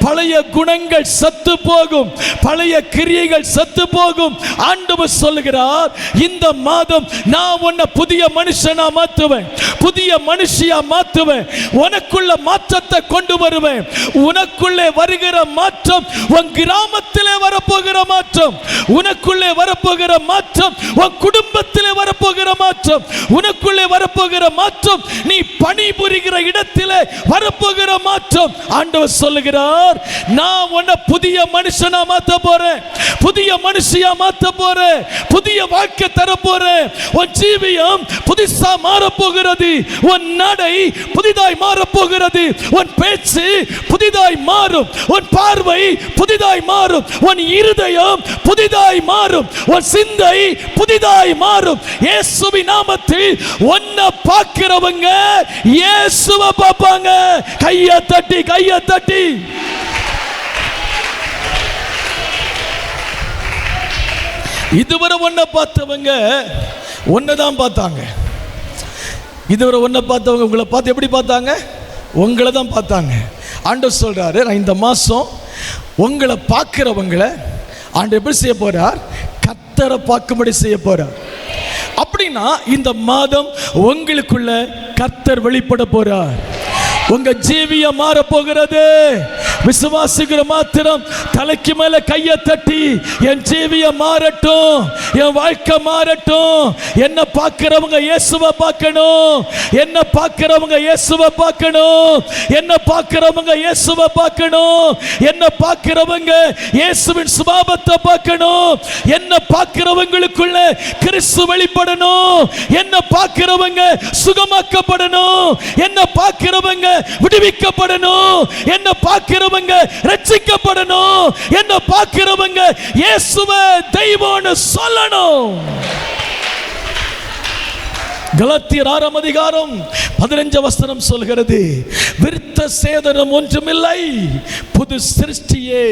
பழைய குணங்கள் சத்து போகும், பழைய கிரியைகள் சத்து போகும். ஆண்டவர் சொல்லுகிறார், இந்த மாதம் நான் உன்னை புதிய மனுஷனா மாத்துவேன், புதிய மனுஷியா மாத்துவேன், உனக்குள்ள மாற்றத்தை கொண்டு வருவேன். உனக்குள்ளே வருகிற மாற்றம் உன் கிராமத்திலே வரப்போகிற மாற்றம், உனக்குள்ளே வரப்போகிற மாற்றம் உன் குடும்பத்திலே வரப்போகிற மாற்றம், உனக்குள்ளே வரப்போகிற மாற்றம் நீ பணிபுரிகிற இடத்திலே வரப்போகிற மாற்றம். ஆண்டவர் சொல்லுகிறார், நான் உன்னை புதிய மனுஷனா மாத்த போறேன், புதிய மனுஷியா மாத்த போறேன், புதிய வாழ்க்கை தர போறேன். உன் ஜீவியம் புதுசா மாறப்போகிறது, உன் நடை புதிதாய் மாறப்போகிறது, உன் பேச்சு புதிதாய் மாறும், உன் பார்வை புதிதாய் மாறும், உன் இருதயம் புதிதாய் மாறும், உன் சிந்தை புதிதாய் மாறும். இயேசுவின் நாமத்தில் உன்னை பார்க்கிறவங்க இயேசுவை பார்ப்பாங்க. கையை தட்டி, கையை தட்டி. இதுவரை உன்னை பார்த்தவங்க உன்னைதான் பார்த்தாங்க. இதுவரை உன்னை பார்த்தவங்க உங்களை பார்த்து எப்படி பார்த்தாங்க? உங்களை தான் பார்த்தாங்க. ஆண்டவர் சொல்றாரு, நான் இந்த மாசம் உங்களை பார்க்கிறவங்களை ஆண்டவர் எப்படி செய்ய போறார்? கர்த்தரை பார்க்கும்படி செய்ய போறார். அப்படின்னா இந்த மாதம் உங்களுக்குள்ள கர்த்தர் வெளிப்பட போறார். உங்க ஜீவியம் மாற போகிறது. விசுவாசிக்கிற மாத்திரம் தலைக்கு மேல கையை தட்டி, என் ஜீவியம் மாறட்டும், என் வாழ்க்கை மாறட்டும். என்ன பார்க்கிறவங்க இயேசுவை பார்க்கணும், என்ன பார்க்கிறவங்க இயேசுவை பார்க்கணும், என்ன பார்க்கிறவங்க இயேசுவை பார்க்கணும், என்ன பார்க்கிறவங்க இயேசுவின் சுபாவத்தை பார்க்கணும், என்ன பார்க்கிறவங்களுக்குள்ள கிறிஸ்து வெளிப்படணும், என்ன பார்க்கிறவங்க சுகமாக்கப்படணும், என்ன பார்க்கிறவங்க விடுவிக்கப்படணும், என்ன பார்க்கிறவங்க ரட்சிக்கப்படணும், என்ன பார்க்கிறவங்க இயேசுவை தெய்வம்னு சொல்லணும். கலாத்தியர் 6ஆம் அதிகாரம் 15 வசனம் சொல்கிறது, விருத்த சேதனம் ஒன்றுமில்லை, புது சிருஷ்டியே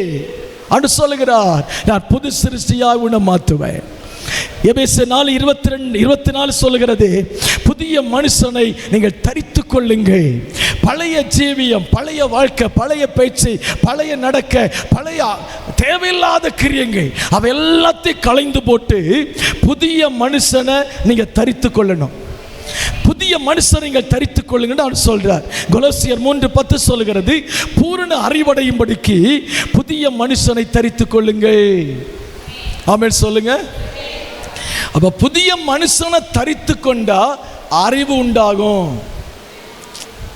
என்று சொல்லுகிறார். நான் புது சிருஷ்டியாய் உன்னை மாற்றுவேன். எபேசியர் 4:22-24 சொல்லுகிறது, புதிய மனுஷனை நீங்கள் தரித்துக் கொள்ளுங்கள். பழைய ஜீவியம், பழைய வாழ்க்கை, பழைய பேச்சு, பழைய நடக்க, பழைய தேவையில்லாத கிரியங்கள் அவை எல்லாத்தையும் களைந்து போட்டு புதிய மனுஷனை நீங்க தரித்துக் கொள்ளணும். புதிய மனுஷனை நீங்கள் தரித்துக் கொள்ளுங்கன்னு அவர் சொல்றார். கொலோசியர் 3:10 சொல்லுகிறது, பூரண அறிவடையும்படிக்கு புதிய மனுஷனை தரித்துக் கொள்ளுங்கள். ஆமென் சொல்லுங்க. அப்ப புதிய மனுஷனை தரித்து கொண்டா அறிவு உண்டாகும்.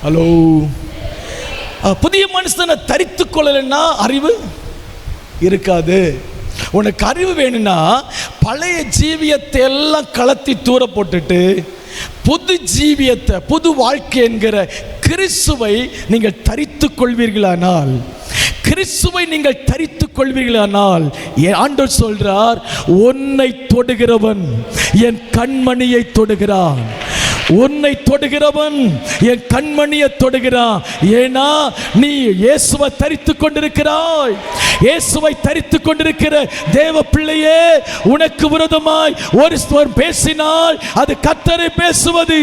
ஹலோ, புதிய மனுஷனை தரித்து கொள்ளலைன்னா அறிவு இருக்காது. உனக்கு அறிவு வேணும்னா பழைய ஜீவியத்தை எல்லாம் கலத்தி தூர போட்டுட்டு புது ஜீவியத்தை, புது வாழ்க்கை என்கிற கிறிஸ்துவை நீங்கள் தரித்து கொள்வீர்களானால், கிறிஸ்துவை நீங்கள் தரித்துக் கொள்வீர்களானால், ஆண்டவர் சொல்றார், உன்னை தொடுகிறவன் என் கண்மணியை தொடுகிறான். உன்னை தொடுகிறவன் என் கண்மணியை தொடுகிறான். ஏனா நீ இயேசுவை தரித்துக் கொண்டிருக்கிறாய். இயேசுவை தரித்துக் கொண்டிருக்கிற தேவ பிள்ளையே, உனக்கு விரோதமாய் ஒருவர் பேசினால் அது கர்த்தரை பேசுவது.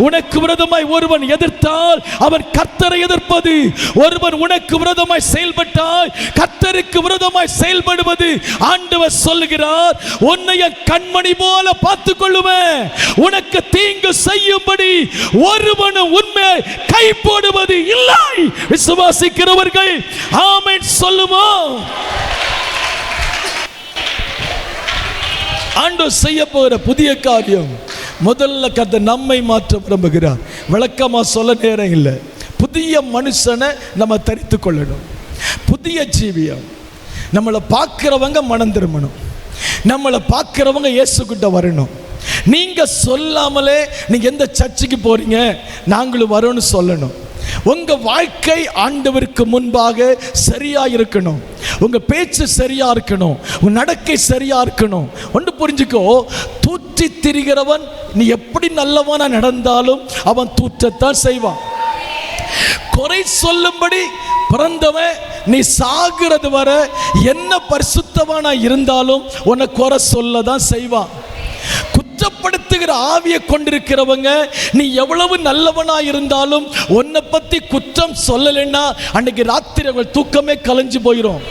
உனக்கு விரோதமாய் ஒருவன் எதிர்த்தால் அவன் கர்த்தரை எதிர்ப்பது. ஒருவன் உனக்கு விரோதமாய் செயல்பட்டால் கர்த்தருக்கு விரோதமாய் செயல்படுவது. ஆண்டவர் சொல்லுகிறார், உன்னை என் கண்மணி போல பார்த்துக் கொள்ளுவேன். உனக்கு தீங்கு செய்யும்படி ஒருவனும் உண்மை கை போடுவது இல்லை. விசுவாசிக்கிறவர்கள் ஆமென் சொல்லுவோம். ஆண்டவர் செய்ய போகிற புதிய காரியம், முதல்ல கர்த்தர் நம்மை மாற்ற விரும்புகிறார். விளக்கமா சொல்ல நேரம் இல்லை. புதிய மனுஷனை நம்ம தரித்துக் கொள்ளணும். புதிய ஜீவியம். நம்மளை பார்க்கிறவங்க மனம் திரும்பணும். நம்மளை பார்க்கிறவங்க இயேசு கிட்ட வரணும். நீங்க சொல்லாமலே நீங்க எந்த சர்ச்சுக்கு போறீங்க, நாங்களும் வரோன்னு சொல்லணும். உங்க வாழ்க்கை ஆண்டவருக்கு முன்பாக சரியா இருக்கணும். உங்க பேச்சு சரியா இருக்கணும். உங்க நடக்கை சரியா இருக்கணும். ஒன்று புரிஞ்சுக்கோ, தூற்றி திரிகிறவன் நீ எப்படி நல்லவனா நடந்தாலும் அவன் தூற்றத்தான் செய்வான். குறை சொல்லும்படி பிறந்தவன் நீ சாகிறது வர என்ன பரிசுத்தவானா இருந்தாலும் உன்னை குறை சொல்ல தான் செய்வான். குற்றப்படுத்துகிற ஆவியை கொண்டிருக்கிறவங்க நீ எவ்வளவு நல்லவனா இருந்தாலும் உன்னை பத்தி குற்றம் சொல்லலைன்னா அன்னைக்கு ராத்திரி அவள் தூக்கமே கலைஞ்சு போயிடும்.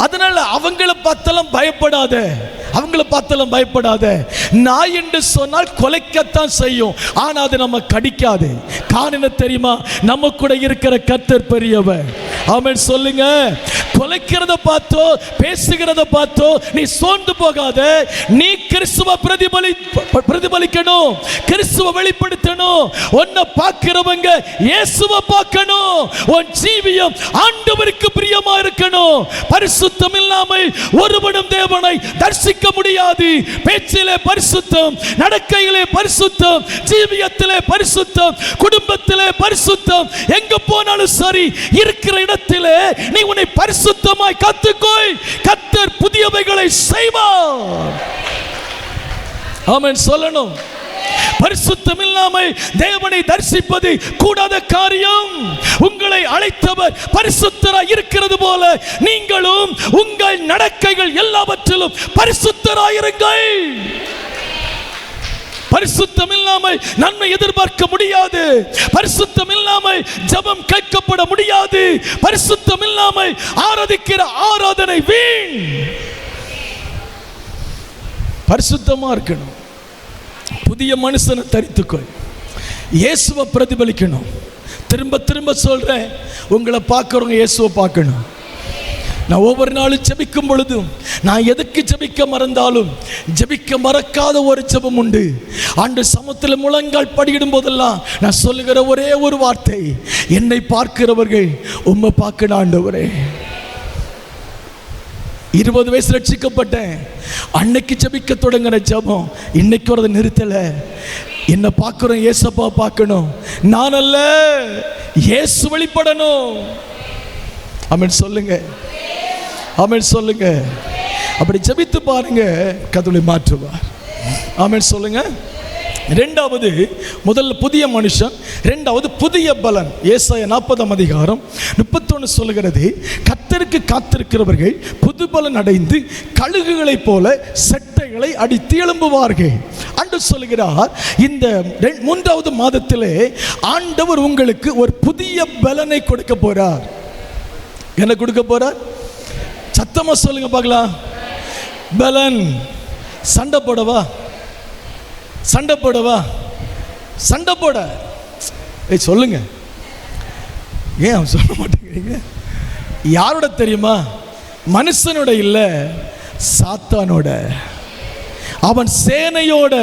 அதனால அவங்கள பார்த்தாலும் பயப்படாத. அவங்கள பார்த்தாலும் பயப்படாத. நாய் என்று சொன்னால் கொலைக்கத்தான் செய்யும், ஆனா அது நம்ம கடிக்காது. காரணம் தெரியுமா? நம்ம கூட இருக்கிற கர்த்தர் பெரியவர். ஆமென் சொல்லுங்க. கொலைக்கிறத பார்த்தோ பேசுகிறத பார்த்தோ நீ சோர்ந்து போகாத. நீ கிறிஸ்துவ பிரதிபலிக்கணும். கிறிஸ்துவ வெளிப்படுத்தணும். உன்னை பார்க்கிறவங்க இயேசுவை பார்க்கணும். உன் ஜீவியம் ஆண்டவருக்கு பிரியமா இருக்கணும். பரிசுத்தம் இல்லாமல் ஒருவனும் தேவனை தரிசிக்க முடியாது. பேச்சிலே பரிசுத்தம், நடக்கையிலே பரிசுத்தம், ஜீவியத்திலே பரிசுத்தம், குடும்பத்திலே பரிசுத்தம். எங்க போனாலும் சரி, இருக்கிற இடத்திலே நீ உன்னை பரிசுத்தமாய் காத்துக்கொள். கர்த்தர் புதியவைகளை செய்வார். ஆமென் சொல்லணும். பரிசுத்தம் இல்லாமல் தேவனை தரிசிப்பது கூடாத காரியம். உங்களை அழைத்தவர் பரிசுத்தராய் இருக்கிறது போல நீங்களும் உங்கள் நடக்கைகள் எல்லாவற்றிலும் பரிசுத்தராயிருங்கள். பரிசுத்தம் இல்லாமல் நன்மை எதிர்பார்க்க முடியாது. பரிசுத்தம் இல்லாமல் ஜெபம் கேட்கப்பட முடியாது. பரிசுத்தம் இல்லாமல் ஆராதிக்கிற ஆராதனை வீண். பரிசுத்தமா இருக்கணும். புதிய மனுஷனை தரித்துக்கொள். இயேசுவை பிரதிபலிக்கணும். திரும்ப திரும்ப சொல்றேன், உங்களை பார்க்கறவங்க இயேசுவை பார்க்கணும். நான் ஒவ்வொரு நாளும் ஜெபிக்கும் பொழுதும், நான் எதுக்கு ஜெபிக்க மறந்தாலும் ஜெபிக்க மறக்காத ஒரு ஜெபம் உண்டு. ஆண்டு சமத்தில் முழங்கால் படியிடும் போதெல்லாம் நான் சொல்லுகிற ஒரே ஒரு வார்த்தை, என்னை பார்க்கிறவர்கள் உம்மை பார்க்கணும் ஆண்டவரே. 20 வயசு ரட்சிக்கப்பட்டேன். அன்னைக்கு ஜெபிக்க தொடங்கின ஜெபம் இன்னைக்கு வரதை நிறுத்தல. என்ன பார்க்கிறோம், இயேசப்பா பார்க்கணும். நான் அல்ல, இயேசு வெளிப்படணும். ஆமென் சொல்லுங்க. ஆமென் சொல்லுங்க. அப்படி ஜெபித்து பாருங்க, கர்த்தர் மாற்றுவார். ஆமென் சொல்லுங்க. இரண்டாவது, முதல்ல புதிய மனுஷன், இரண்டாவது புதிய பலன். ஏசாயா 40 அதிகாரம் 31 சொல்லுகிறது, கர்த்தருக்கு காத்திருக்கிறவர்கள் புது பலன் அடைந்து கழுகுகளைப் போல செட்டைகளை அடித்து எழும்புவார்கள். ஆண்டு சொல்லுகிறார், இந்த 3வது மாதத்திலே ஆண்டவர் உங்களுக்கு ஒரு புதிய பலனை கொடுக்க போறார். என்ன கொடுக்க போறார்? சத்தமா சொல்லுங்க பார்க்கலாம். பலன். சண்டை போடவா? சண்டை போடவா? சண்டை போட சொல்லுங்க. ஏன் சொல்ல மாட்டேங்கிறீங்க? யாரோட தெரியுமா? மனுஷனோட இல்ல, சாத்தானோட. அவன் சேனையோட.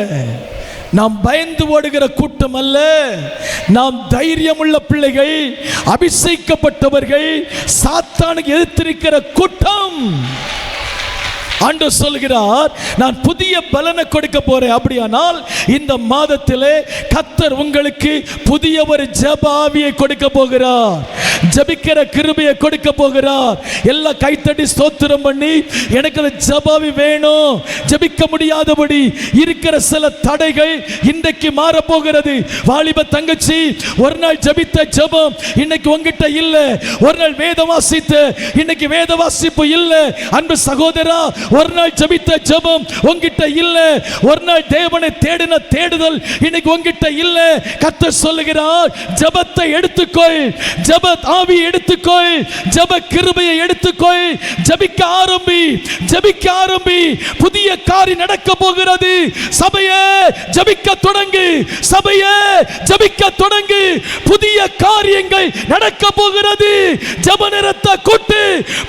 நாம் பயந்து ஓடுகிற கூட்டம் அல்ல, நாம் தைரியமுள்ள பிள்ளைகள், அபிஷேகிக்கப்பட்டவர்கள், சாத்தானுக்கு எதிர்த்திருக்கிற கூட்டம். ஆண்டவர் சொல்கிறார், நான் புதிய பலனை கொடுக்க போறேன். அப்படியானால் இந்த மாதத்திலே கர்த்தர் உங்களுக்கு புதிய ஒரு ஜெப ஆவியை கொடுக்க போகிறார். ஜபிக்கிற கிருபையை கொடுக்க போகிறார். எல்லாம் கைத்தட்டி ஸ்தோத்திரம் பண்ணி, எனக்கு அந்த ஜபாவி வேணும். ஜபிக்க முடியாதபடி இருக்கிற சில தடைகள் இன்றைக்கு மாற போகிறது. வாலிப தங்கச்சி, ஒரு நாள் ஜபித்த ஜபம் இன்னைக்கு உங்ககிட்ட இல்ல. ஒரு நாள் வேதம் வாசித்த இன்னைக்கு வேத வாசிப்பு இல்ல. அன்பு சகோதரா, ஒரு நாள் ஜபித்த ஜபம் உங்ககிட்ட இல்ல. ஒரு நாள் தேவனை தேடின தேடுதல் இன்னைக்கு உங்ககிட்ட இல்ல. கர்த்தர் சொல்லுகிறார், ஜபத்தை எடுத்துக்கொள், ஜப ஆவி எடுத்துக்கொள், ஜப கிருபையை எடுத்துக்கொள். ஜபிக்க ஆரம்பி, ஜபிக்க ஆரம்பி. புதிய காரியம் நடக்க போகிறது. சபையே ஜபிக்க தொடங்கு, சபையே ஜபிக்க தொடங்கு. புதிய காரியங்கள் நடக்க போகிறது. ஜப நேரத்தை கூட்டு,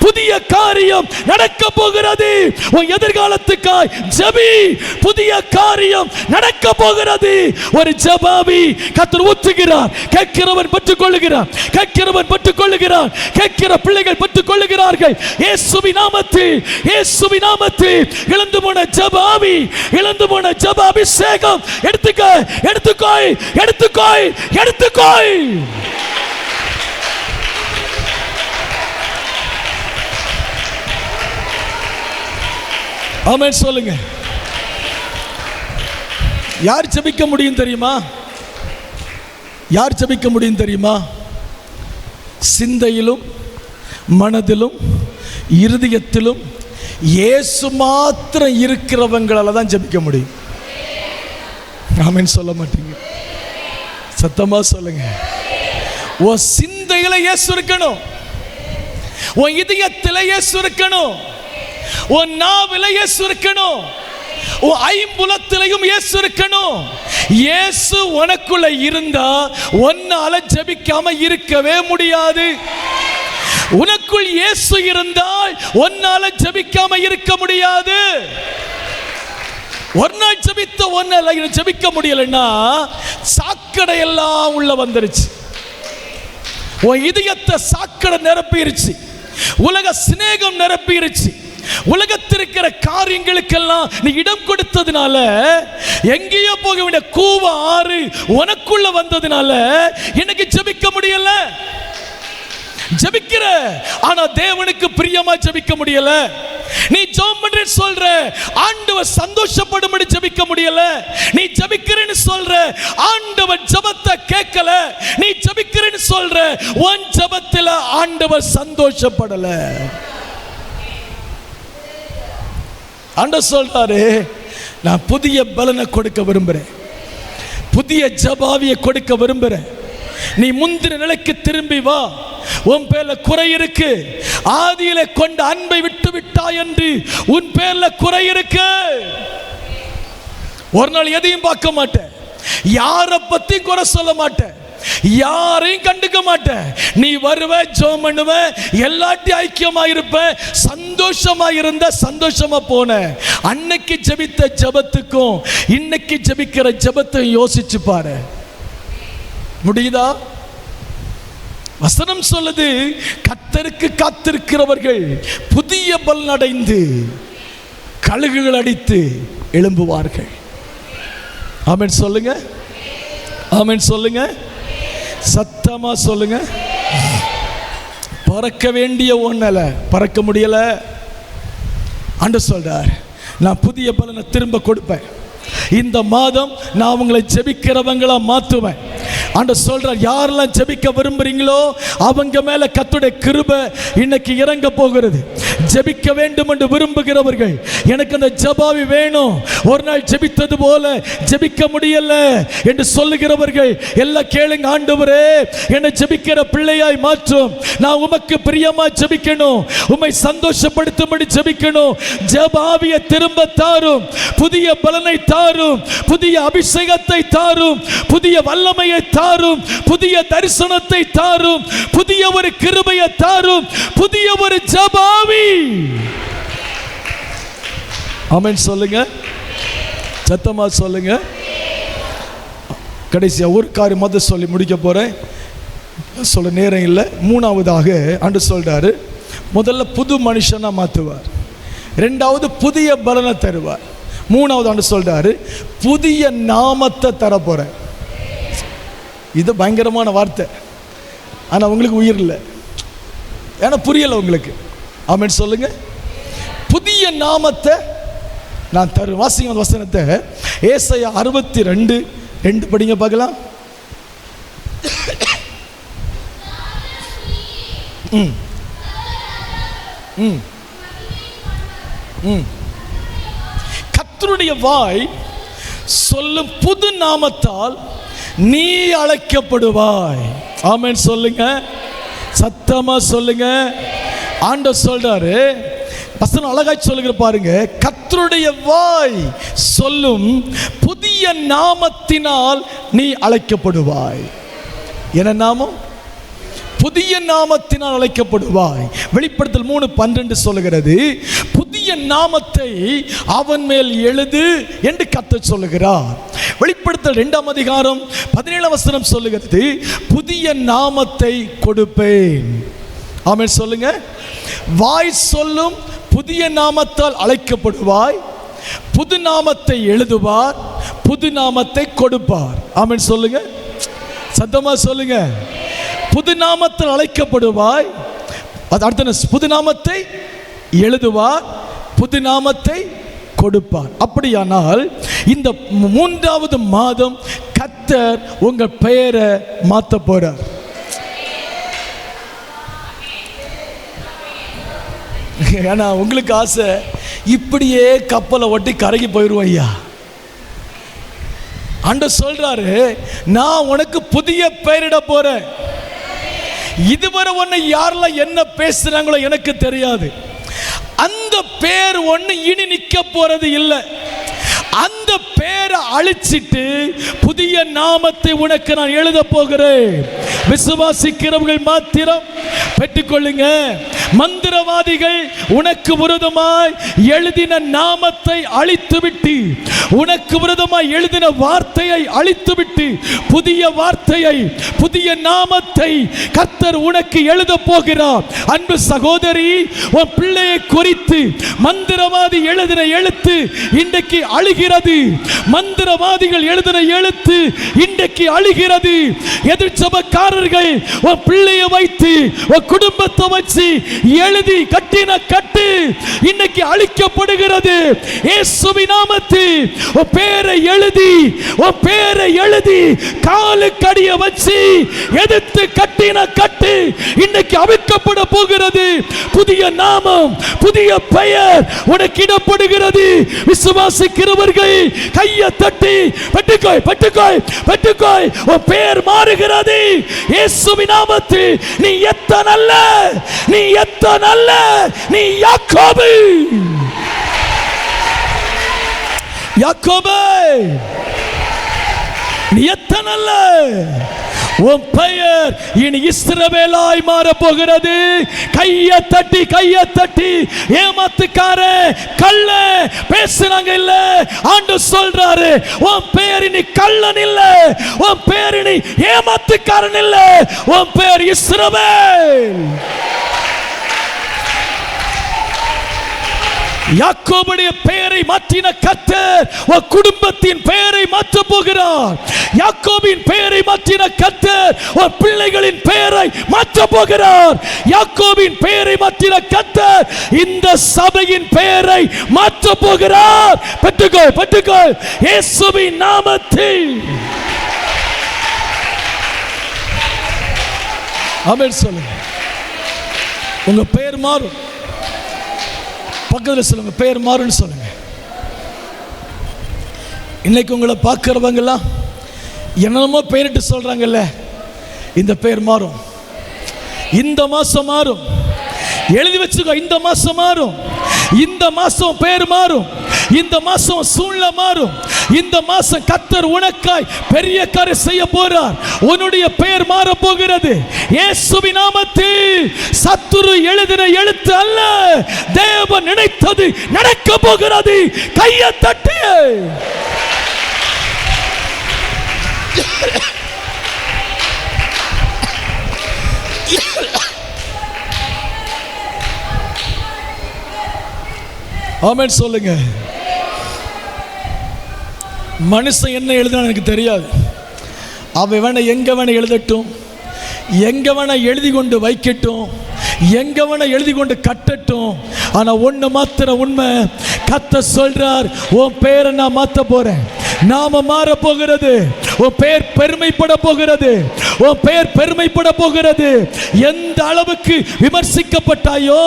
புதிய காரியம் நடக்க போகிறது. உன் எதிர்காலத்துக்காய் ஜபி, புதிய காரியம் நடக்க போகிறது. ஒரு ஜபாவி கர்த்தர் ஊற்றுகிறார். கேட்கிறவன் பெற்றுக் கொள்ளுகிறான், கேட்கிறவன் பெற்றுக் கொள்ளுகிறான், கேட்கிற பிள்ளைகள் பெற்றுக் கொள்ளுகிறார்கள். இயேசுவின் நாமத்தில், இயேசுவின் நாமத்தில் இழந்து போன ஜபாவி, இழந்து போன ஜப அபிஷேகம் எடுத்துக்க, எடுத்துக்கோ, எடுத்துக்கோ, எடுத்துக்கோ. ஆமென் சொல்லுங்க. யார் ஜெபிக்க முடியும் தெரியுமா? யார் ஜெபிக்க முடியும் தெரியுமா? சிந்தையிலும் மனதிலும் இருதயத்திலும் இயேசு மாத்திரம் இருக்கிறவங்களால தான் ஜெபிக்க முடியும். ஆமென் சொல்ல மாட்டீங்க, சத்தமா சொல்லுங்க. உன் சிந்தையில இயேசு இருக்கணும், உன் இதயத்தில இயேசு இருக்கணும், உன் நாவில இயேசு இருக்கணும், உன் ஐம்புலத்திலையும் இயேசு இருக்கணும். இயேசு உனக்குள்ள இருந்தா உன்னால ஜெபிக்காம இருக்கவே முடியாது. உனக்குள் இயேசு இருந்தால் உன்னால ஜெபிக்காம இருக்க முடியாது. ஒரு நாள் ஜெபித்த ஒன்னால ஜெபிக்க முடியலன்னா சாக்கடை எல்லாம் உள்ள வந்துருச்சு. உன் இதயத்தை சாக்கடை நிரப்பிருச்சு, உலக சிநேகம் நிரப்பிருச்சு. உலகத்திற்கிற காரியங்களுக்கெல்லாம் நீ இடம் கொடுத்ததுனால, எங்கேயோ போக வேண்டிய கூவ ஆறு உனக்குள்ள வந்ததுனால எனக்கு ஜெபிக்க முடியல. ஜெபிக்கிற, ஆனா தேவனுக்கு பிரியமா ஜெபிக்க முடியல. நீ ஜெபம் பண்ற சொல்ற, ஆண்டவர் சந்தோஷப்படும்படி ஜெபிக்க முடியல. நீ ஜெபிக்கிறேன்னு சொல்ற, ஆண்டவர் ஜெபத்தை கேட்கல. நீ ஜெபிக்கிறேன்னு சொல்ற, உன் ஜெபத்துல ஆண்டவர் சந்தோஷப்படல. ஆண்டவர் சொல்றாரு, நான் புதிய பலனை கொடுக்க விரும்புறேன், புதிய ஜபாவியை கொடுக்க விரும்புறேன். நீ முந்தின நிலைக்கு திரும்பி வா. உன் பேர்ல குறை இருக்கு, ஆதியில கொண்ட அன்பை விட்டு விட்டாய் என்று உன் பேர்ல குறை இருக்கு. ஒரு நாள் எதையும் பார்க்க மாட்டேன், யாரை பத்தி குறை சொல்ல மாட்டேன், யாரையும் கண்டுக்க மாட்டேன். நீ வருவ, ஜெபம் பண்ணுவ, எல்லாத்தையும் ஐக்கியமா இருப்ப, சந்தோஷமா இருந்த, சந்தோஷமா போன. அன்னைக்கு ஜெபித்த ஜெபத்துக்கும் இன்னைக்கு ஜெபிக்கிற ஜெபத்தை யோசிச்சு பாரு. முடியுதா? வசனம் சொல்லுது, கர்த்தருக்கு காத்திருக்கிறவர்கள் புதிய பலன் அடைந்து கழுகுகள் அடித்து எழும்புவார்கள். ஆமென் சொல்லுங்க, ஆமென் சொல்லுங்க, சத்தமா சொல்லுங்க. பறக்க வேண்டிய ஒன்னல பறக்க முடியல. ஆண்டவர் சொல்றார், நான் புதிய பலனை திரும்ப கொடுப்பேன். இந்த மாதம் நான் உங்களை ஜெபிக்கிறவங்களா மாற்றுவேன். ஆண்டவர் சொல்றார், யாரெல்லாம் ஜெபிக்க விரும்புறீங்களோ அவங்க மேல கர்த்தருடைய கிருபை இன்னைக்கு இறங்க போகிறது. ஜெபிக்க வேண்டும் என்று விரும்புகிறவர்கள், எனக்கு அந்த ஜபாவி வேணும், ஒரு நாள் ஜெபித்தது போல ஜெபிக்க முடியல என்று சொல்லுகிறவர்கள் எல்லாம் கேளுங்க. ஆண்டவரே, என்னை ஜெபிக்கிற பிள்ளையாய் மாற்றும். நான் உமக்கு பிரியமா ஜெபிக்கணும், உம்மை சந்தோஷப்படுத்தும்படி ஜெபிக்கணும். ஜபாவியை திரும்ப தாரும், புதிய பலனை தாரும், புதிய அபிஷேகத்தை தாரும், புதிய வல்லமையை தாரும், புதிய தரிசனத்தை தாரும், புதிய ஒரு கிருபையை தாரும், புதிய ஒரு ஜபாவி. ஆமென் சொல்லுங்க, சத்தமா சொல்லுங்க. கடைசியா ஒரு காரியம் மொதல் சொல்லி முடிக்க போறேன், சொல்ல நேரம் இல்லை. மூணாவதாக ஆண்டவர் சொல்றாரு, முதல்ல புது மனுஷனா மாற்றுவார், ரெண்டாவது புதிய பலனை தருவார், மூணாவது ஆண்டவர் சொல்றாரு புதிய நாமத்தை தர போறேன். இது பயங்கரமான வார்த்தை. ஆனால் உங்களுக்கு உயிர் இல்லை. ஏன்னா புரியலை உங்களுக்கு. ஆமென் சொல்லுங்க. புதிய நாமத்தை நான் தரு. வாசிங்க அந்த வசனத்தை. ஏசாயா 62:2 படிங்க பார்க்கலாம். கர்த்தருடைய வாய் சொல்லும் புது நாமத்தால் நீ அழைக்கப்படுவாய். ஆமென் சொல்லுங்க, சத்தமா சொல்லுங்க. ஆண்டவர் சொல்றாரு, வசனம் அழகாய் சொல்லுகிற பாருங்க. கர்த்தருடைய வாய் சொல்லும் புதிய நாமத்தினால் நீ அழைக்கப்படுவாய். என்ன நாமம்? புதிய நாமத்தினால் அழைக்கப்படுவாய். வெளிப்படுத்தல் 3:12 சொல்லுகிறது, புதிய நாமத்தை அவன் மேல் எழுது என்று கர்த்தர் சொல்லுகிறார். வெளிப்படுத்தல் 2:17 சொல்லுகிறது, புதிய நாமத்தை கொடுப்பேன். ஆமென் சொல்லுங்க. வாய் சொல்லும் புதிய நாமத்தால் அழைக்கப்படுவாய், புது நாமத்தை எழுதுவார், புது நாமத்தை கொடுப்பார். ஆமென் சொல்லுங்க, சத்தமா சொல்லுங்க. புது நாமத்தில் அழைக்கப்படுவாய், அடுத்த புது நாமத்தை எழுதுவார், புது நாமத்தை கொடுப்பார். அப்படியானால் இந்த 3வது மாதம் கர்த்தர் உங்க பெயரை மாற்ற போறார். ஏன்னா உங்களுக்கு ஆசை, இப்படியே கப்பலை ஒட்டி கரைக்கு போயிடுவோம் ஐயா. ஆண்டவர் சொல்றாரு, நான் உனக்கு புதிய பெயரிட போறேன். இதுவரை உன்னை யாரெல்லாம் என்ன பேசுறாங்களோ எனக்கு தெரியாது. அந்த பேர் ஒன்று இனி நிற்க போறது இல்லை. அந்த பேரை அழிச்சிட்டு புதிய நாமத்தை உனக்கு நான் எழுத போகிறேன். விசுவாசிக்கிறவர்கள் மாத்திரம் பெற்றுக்கொள்ளுங்க. மந்திரவாதிகள் உனக்கு விரோதமாய் எழுதின நாமத்தை அழித்துவிட்டு, உனக்கு விரோதமாய் எழுதின வார்த்தையை அழித்துவிட்டு, புதிய வார்த்தையை, புதிய நாமத்தை கர்த்தர் உனக்கு எழுத போகிறார். அன்பு சகோதரி, உன் பிள்ளையை குறித்து மந்திரவாதி எழுதின எழுத்து இன்றைக்கு அழுகிறது. மந்திரவாதிகள் எழுதின எழுத்து இன்றைக்கு அழுகிறது. எதிர்ச்சபைக்காரர்கள் உன் பிள்ளையை வைத்து, உன் குடும்பத்தை வச்சு எழுதி கட்டின கட்டு இன்னைக்கு அழிக்கப்படுகிறது. இயேசுவின் நாமத்தில் உன் பேரை எழுதி, உன் பேரை எழுதி காலுக்கடிய வச்சு எதிர்த்து கட்டின கட்டு இன்னைக்கு அவிழ்க்கப்பட போகிறது. புதிய நாமம், புதிய பெயர் உனக்கு இடப்படுகிறது. விசுவாசிக்கிறவர்கள் கையை தட்டி பெற்றுக்கோய், பெற்றுக்கோய், பெற்றுக்கோய். உன் பெயர் மாறுகிறது இயேசுவின் நாமத்தில். நீ எத்தனை நல்ல, நீ எத்தனை நல்ல, நீ யாக்கோபு, யாக்கோபு, நீ எத்தனை நல்ல. உன் பெயர் இனி இஸ்ரவேலாய் மாற போகிறது. கையை தட்டி, கையை தட்டி. ஏமாத்துக்கார கள்ள பேசுறாங்க இல்ல, ஆண்டவர் சொல்றாரு, உன் பெயர் இனி கள்ளன் இல்ல, உன் பெயர் இனி ஏமாத்துக்காரன் இல்ல, உன் பெயர் இஸ்ரவேல். யாக்கோபுடைய பெயரை மாற்றின கர்த்தர் உன் குடும்பத்தின் பெயரை மாற்ற போகிறார். யாக்கோபின் பெயரை மாற்றின கர்த்தர் உன் பிள்ளைகளின் பெயரை மாற்ற போகிறார். யாக்கோபின் பெயரை மாற்றின கர்த்தர் இந்த சபையின் பெயரை மாற்ற போகிறார். பெற்றுக்கொள், பெற்றுக்கொள் இயேசுவின் நாமத்தில். ஆமென் சொல்லுங்க. உங்க பெயர் மாறும். பக்கத்தில் சொல்லுங்க, பெயர் மாறுன்னு சொல்லுங்க. இன்னைக்கு உங்களை பார்க்கிறவங்கலாம் என்னென்னமோ பெயரிட்டு சொல்றாங்கல்ல, இந்த பெயர் மாறும். இந்த மாசம் மாறும். எழுதி வச்சுக்கோ, இந்த மாசம் மாறும். இந்த மாசம் பெயர் மாறும். இந்த மாசம் சூழ்நிலை மாறும். இந்த மாசம் கர்த்தர் உனக்காய் பெரிய காரியம் செய்ய போறார். உன்னுடைய பெயர் மாற போகிறது. இயேசுவின் நாமத்தில். சத்துரு எழுதின எழுத்து அல்ல, தேவன் நினைத்தது நடக்க போகிறது. கையை தட்டி. ஆமென் சொல்லுங்க. மனுஷன் என்ன எழுதுனா எனக்கு தெரியாது. அவன் வேணா எங்க வேணா எழுதட்டும், எங்க வேணா எழுதி கொண்டு வைக்கட்டும், எங்க வேணா எழுதி கொண்டு கட்டட்டும். ஆனா ஒண்ணு மாத்திர உண்மை, கர்த்தர் சொல்றார், உன் பேரை நான் மாத்த போறேன். நாம மாற போகிறது. உன் பெயர் பெருமைப்பட போகிறது. உன் பெயர் பெருமைப்பட போகிறது. எந்த அளவுக்கு விமர்சிக்கப்பட்டாயோ,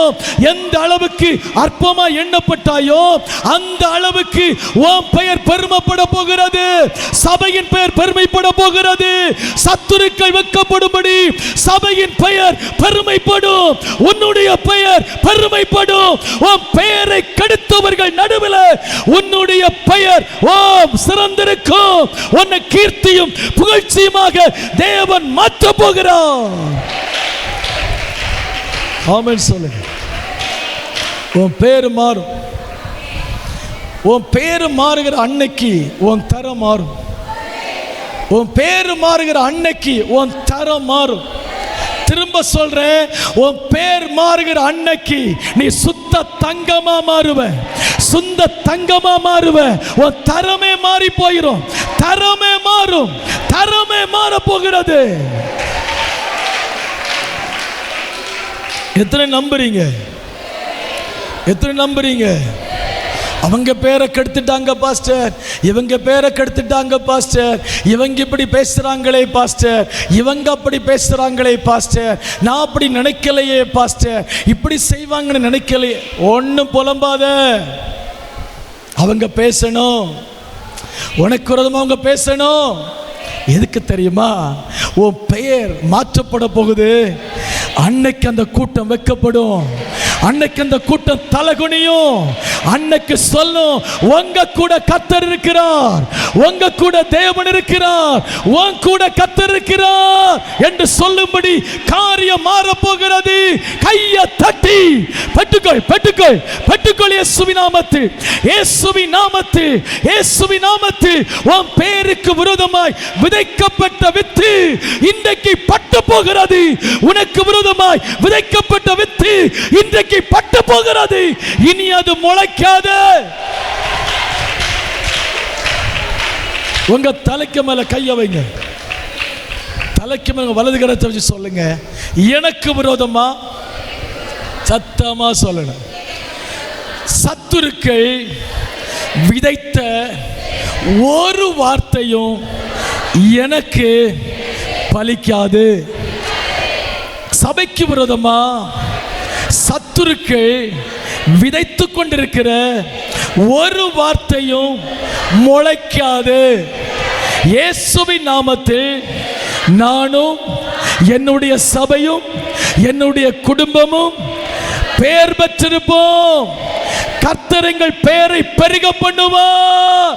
எந்த அளவுக்கு அற்பமா எண்ணப்பட்டாயோ, அந்த அளவுக்கு உன் பெயர் பெருமைப்பட போகிறது. சபையின் பெயர் பெருமைப்பட போகிறது. சத்துருக்கள் வெட்கப்படும்படி சபையின் பெயர் பெருமைப்படும். உன்னுடைய பெயர் பெருமைப்படும். உன் பெயரை கெடுத்தவர்கள் நடுவில் உன்னுடைய பெயர் சிறந்திருக்கும். உன்னை கீர்த்தியும் புகழ்ச்சியுமாக தேவன் மாற்ற போகிறார். ஆமென் சொல்லுங்க. உன் பேரு மாறும். உன் பேரு மாறுகிற அன்னைக்கு உன் தரம் மாறும். உன் பேரு மாறுகிற அன்னைக்கு உன் தரம் மாறும். திரும்ப சொல்றேன், உன் பேர் மாறுகிற அன்னைக்கு நீ சுத்த தங்கமா மாறுவ. சுத்த தங்கமா மாறுவ. உன் தரமே மாறி போயிடும். தரமே மாறும். தரமே மாற போகிறது. எத்தனை நம்புறீங்க? எத்தனை நம்புறீங்க? அவங்க பேரை கெடுத்துட்டாங்க பாஸ்டர், இவங்க பேரை கெடுத்துட்டாங்க பாஸ்டர், இவங்க இப்படி பேசுறாங்களே பாஸ்டர், இவங்க அப்படி பேசுறாங்களே பாஸ்டர், நான் அப்படி நினைக்கலையே பாஸ்டர், இப்படி செய்வாங்கன்னு நினைக்கலையே. ஒன்றும் புலம்பாத. அவங்க பேசணும், உனக்கு விரோதமா அவங்க பேசணும். எதுக்கு தெரியுமா? உன் பெயர் மாற்றப்பட போகுது. அன்னைக்கு அந்த கூட்டம் வெட்கப்படும். அன்னைக்கு அந்த கூட்டம் தலகுனியும். அன்னைக்கு சொல்லும், உங்க கூட கர்த்தர் இருக்கிறார், உங்க கூட தேவன் இருக்கிறார், உன் கூட கர்த்தர் இருக்கிறார் என்று சொல்லும்படி காரியம் மாற போகிறது. கையை தட்டி பெற்றுக்கொள், பெற்றுக்கொள், பெற்றுக்கொள். இயேசுவின் நாமத்தில், இயேசுவின் நாமத்தில், இயேசுவின் நாமத்தில் உன் பேருக்கு விரோதமாய் விதைக்கப்பட்ட வித்து இன்றைக்கு பட்டு போகிறது. உனக்கு விரோதமாய் விதைக்கப்பட்ட வித்து இன்றைக்கு பட்டு போகிறது. இனி அது முளைக்காது. உங்க தலைக்கு மேல கைய வைங்க. தலைக்கு மேல வலது கரத்தை வச்சு சொல்லுங்க, எனக்கு விரோதமா. சத்தமா சொல்லணும். சத்துருக்கள் விதைத்த ஒரு வார்த்தையும் எனக்கு பலிக்காது. சபைக்கு விரோதமா சத்துருக்கள் விதைத்து கொண்டிருக்கிற ஒரு வார்த்தையும் முளைக்காது. இயேசுவின் நாமத்தில் நானும் என்னுடைய சபையும் என்னுடைய குடும்பமும் பெயர் பெற்றிருப்போம். கர்த்தர் எங்கள் பெயரை பெருக பண்ணுவார்.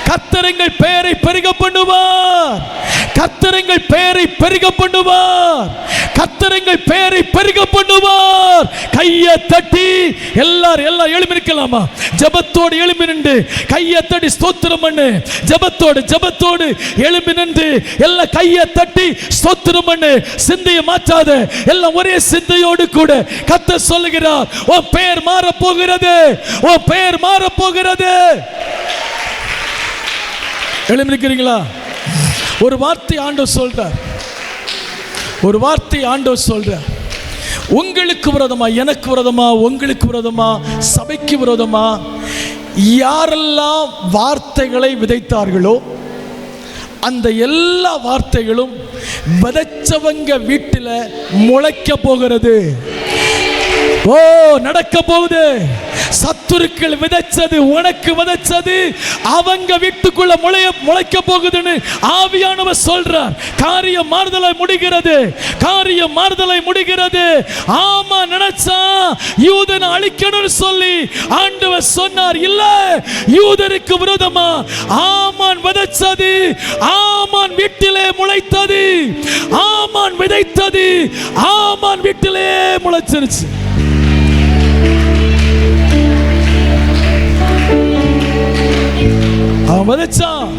கர்த்தர் எங்கள் பெயரை பெருக பண்ணுவார். கர்த்தர் எங்கள் பெயரை பெருக பண்ணுவார். கர்த்தர் எங்கள் பெயரை பெருக பண்ணுவார். கையை தட்டி எல்லாரும் எழுப்பி நிற்கலாமா? ஜெபத்தோடு எழுப்பி நின்று கையை தட்டி ஸ்தோத்திரம் பண்ணு. ஜெபத்தோடு எழுப்பி நின்று எல்லாம் கையை தட்டி ஸ்தோத்திரம் பண்ணு. சிந்தையை மாற்றாத. எல்லாம் ஒரே சிந்தையோடு கூட கர்த்தர் சொல்லுகிறார், உன் பெயர் மாற போகிறது. உன் பெயர் மாற போகிறது. எழுப்பி நிற்கிறீங்களா? ஒரு வார்த்தை ஆண்டவர் சொல்றார். ஒரு வார்த்தை ஆண்டவர் சொல்றார். உங்களுக்கு விரோதமா, எனக்கு விரோதமா, உங்களுக்கு விரோதமா, சபைக்கு விரோதமா யாரெல்லாம் வார்த்தைகளை விதைத்தார்களோ அந்த எல்லா வார்த்தைகளும் விதைச்சவங்க வீட்டில் முளைக்க போகிறது. ஓ, நடக்க போகுது. சத்துருக்கள் விதைச்சது, உனக்கு விதைச்சது அவங்க வீட்டுக்குள்ள முளைக்க போகுதுன்னு ஆவியானவர் சொல்றார். காரியம் மாறுதலை முடிகிறது. காரியம் மாறுதலை முடிகிறது. ஆமா, நினைச்சா யூதனை அழிக்கணும்னு சொல்லி ஆண்டவர் சொன்னார். இல்ல, யூதருக்கு விரோதமா ஆமான் விதைச்சது ஆமான் வீட்டிலே முளைத்தது. ஆமான் விதைத்தது ஆமான் வீட்டிலே முளைச்சிருச்சு. அவன் விதைச்சான்.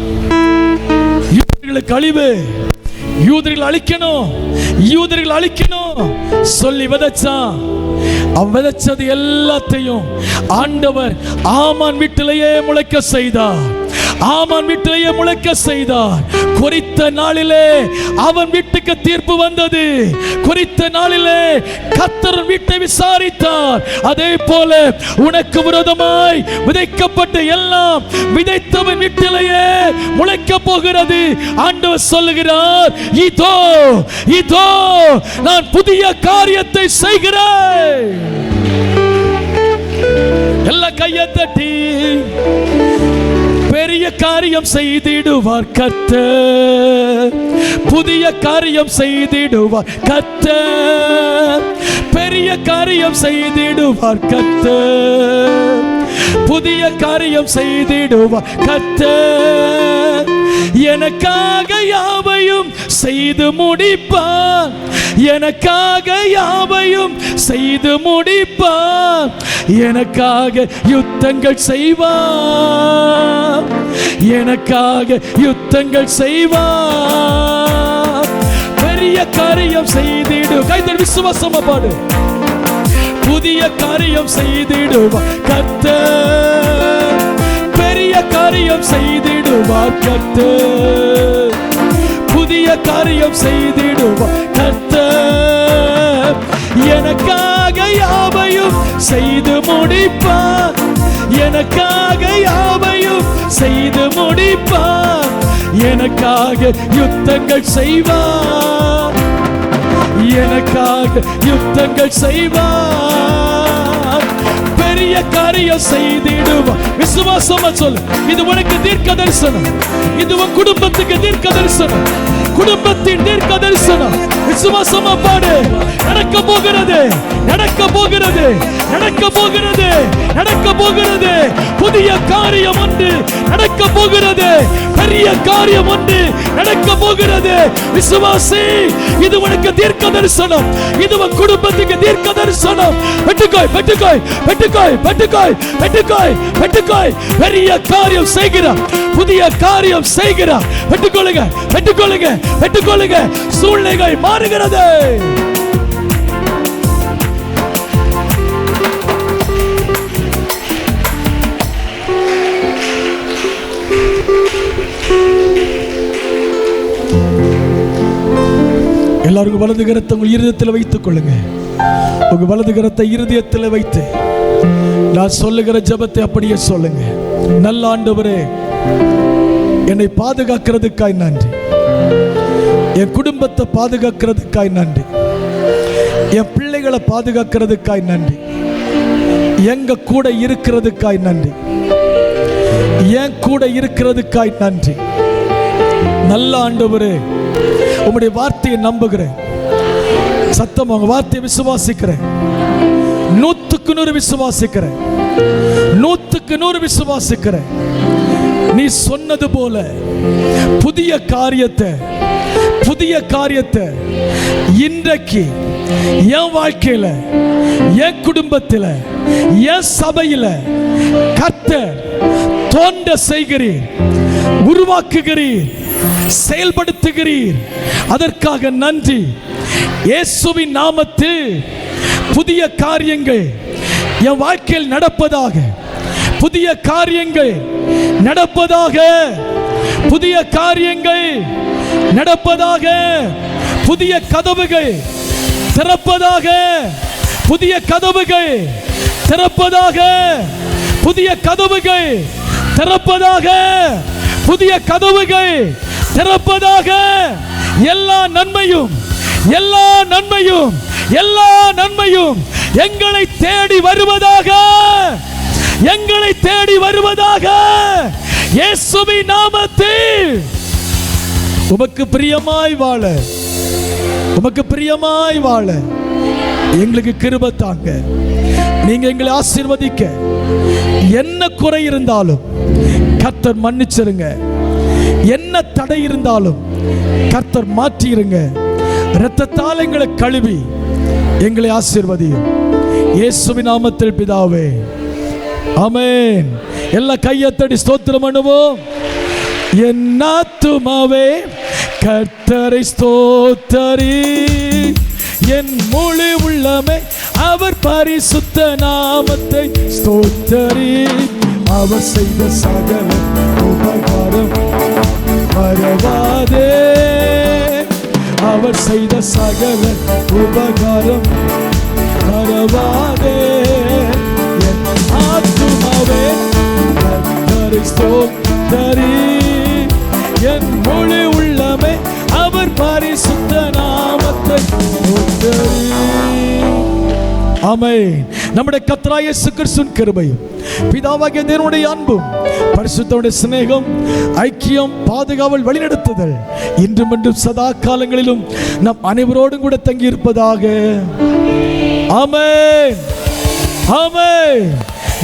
யூதர்களுக்கு அழிவு, யூதர்கள் அழிக்கணும், யூதர்கள் அழிக்கணும் சொல்லி விதைச்சான். அவன் விதைச்சது எல்லாத்தையும் ஆண்டவர் ஆமான் வீட்டிலேயே முளைக்க செய்தார். ஆமான் வீட்டிலேயே முளைக்க செய்தார். குறித்த நாளிலே அவன் வீட்டுக்கு தீர்ப்பு வந்தது. குறித்த நாளிலே கர்த்தர் வீட்டை விசாரித்தார். அதே போல உனக்கு விரோதமாய் விதைக்கப்பட்ட எல்லாம் விதைத்தவன் வீட்டிலேயே முளைக்க போகிறது. ஆண்டவர் சொல்லுகிறார், இதோ இதோ நான் புதிய காரியத்தை செய்கிறேன். எல்லா கையை தட்டி பெரிய காரியம் செய்திடுவார் கர்த்தர். புதிய காரியம் செய்திடுவார் கர்த்தர். பெரிய காரியம் செய்திடுவார் கர்த்தர். புதிய காரியம் செய்திடுவார் கர்த்தர். எனக்காக யாவையும் செய்து முடிப்பார். எனக்காக யாவையும் செய்து முடிப்பார். எனக்காக யுத்தங்கள் செய்வார். எனக்காக யுத்தங்கள் செய்வார். பெரிய காரியம் செய்திடு. கைதல் விசுவாசமா பாடு. புதிய காரியம் செய்திடுவார் கர்த்தர். பெரிய காரியம் செய்திடுவார் கர்த்தர். புதிய காரியம் செய்திடுவார் கர்த்தர். எனக்காக யாவையும் செய்து முடிப்பார். எனக்காக யாவையும் செய்து முடிப்பார். எனக்காக யுத்தங்கள் செய்வார். எனக்காக யுத்தங்கள் செய்வார். பெரிய காரியம் செய்திடுவார். விசுவாசமா சொல்லு. இது உனக்கு தீர்க்க தரிசனம். இது உன் குடும்பத்துக்கு தீர்க்க தரிசனம். குடும்பத்தின் தீர்க்க தரிசனம். விசுவாசமா பாடு. நடக்க போகிறது, நடக்க போகிறது, நடக்க போகிறது, நடக்க போகிறது. புதிய காரியம் ஒன்று நடக்க போகிறது. பெரிய காரியம் ஒன்று நடக்க போகிறது. விசுவாசி, இது உனக்கு தீர்க்க தரிசனம். இது உன் குடும்பத்துக்கு தீர்க்க தரிசனம். பெற்றுக்கோய், பெற்றுக்கோய், பெற்றுக்கோய், பெற்றுக்கோய், பெற்றுக்கோய், பெற்றுக்கோய். பெரிய காரியம் செய்கிறார். புதிய காரியம் செய்கிறார். பெற்றுக்கொள்ளுங்க, பெற்றுக்கொள்ளுங்க, பெற்றுக்கொள்ளுங்க. சூழ்நிலைகள் மாறுகிறது. எல்லாருக்கும் வலது கரத்தை உங்கள் இருதயத்தில் வைத்துக் கொள்ளுங்க. உங்க வலது கரத்தை இருதயத்தில் வைத்து நான் சொல்லுகிற ஜெபத்தை அப்படியே சொல்லுங்க. நல்ல ஆண்டவரே, என்னை பாதுகாக்கிறதுக்காய் நன்றி. என் குடும்பத்தை பாதுகாக்கிறதுக்காய் நன்றி. என் பிள்ளைகளை பாதுகாக்கிறதுக்காய் நன்றி. எங்க கூட இருக்கிறதுக்காய் நன்றி. என் கூட இருக்கிறதுக்காய் நன்றி. நல்ல ஆண்டவரே, உம்முடைய வார்த்தையை நம்புகிறேன். சத்தம் உங்க வார்த்தையை விசுவாசிக்கிறேன். 100க்கு 100 விசுவாசிக்கிறேன். 100க்கு 100 விசுவாசிக்கிறேன். நீ சொன்னது போல புதிய காரியத்தை இன்றைக்கு என் வாழ்க்கையில, என் குடும்பத்தில், என் சபையில கர்த்தர் தோன்ற செய்கிறீர், உருவாக்குகிறீர், செயல்படுத்துகிறீர். அதற்காக நன்றி. இயேசுவின் நாமத்தில் புதிய காரியங்கள் என் வாழ்க்கையில் நடப்பதாக. புதிய காரியங்கள் நடப்பதாக. புதிய காரியங்கள் நடப்பதாக. புதிய கதவுகள் திறப்பதாக. புதிய கதவுகள் திறப்பதாக. புதிய கதவுகள் திறப்பதாக. புதிய கதவுகள் திறப்பதாக. எல்லா நன்மையும், எல்லா நன்மையும், எல்லா நன்மையும் எங்களை தேடி வருவதாக. எங்களை தேடி வருவதாக. இயேசுவின் நாமத்தில் உமக்கு பிரியமாய் வாழ, உமக்கு பிரியமாய் வாழ எங்களுக்கு கிருபை தாங்க. நீங்க எங்களை ஆசீர்வதிக்க. என்ன குறை இருந்தாலும் கர்த்தர் மன்னிச்சிருங்க. என்ன தடை இருந்தாலும் கர்த்தர் மாற்றிருங்க. இரத்தத்தால் எங்களை கழுவி எங்களை ஆசீர்வதியும். இயேசுவின் நாமத்தில் பிதாவே, ஆமென். எல்லா கையத்தடி ஸ்தோத்திரம் பண்ணுவோம். என் ஆத்துமாவே கர்த்தரை ஸ்தோத்தரி, என் முழு உள்ளமே அவர் பரிசுத்த நாமத்தை ஸ்தோத்தரி. அவர் செய்த சகல உபகாரம் மறவாதே அவர் செய்த சகல உபகாரம் மறவாதே என் ஆத்துமாவே கர்த்தரை ஸ்தோத்தரி என் முழு உள்ளமே அவர் பரிசுத்த நாமத்தை ஸ்தோத்தரி. ஆமென். நம்முடைய கர்த்தராகிய இயேசு கிறிஸ்துவின் கிருபையும் பிதாவாகிய தேவனுடைய அன்பும் பரிசுத்தமுடைய சிநேகம் ஐக்கியம் பாதுகாவல் வழிநடத்துதல் இன்றும் என்றும் சதா காலங்களிலும் நம் அனைவரோடும் கூட தங்கி இருப்பதாக. ஆமென். ஆமென்.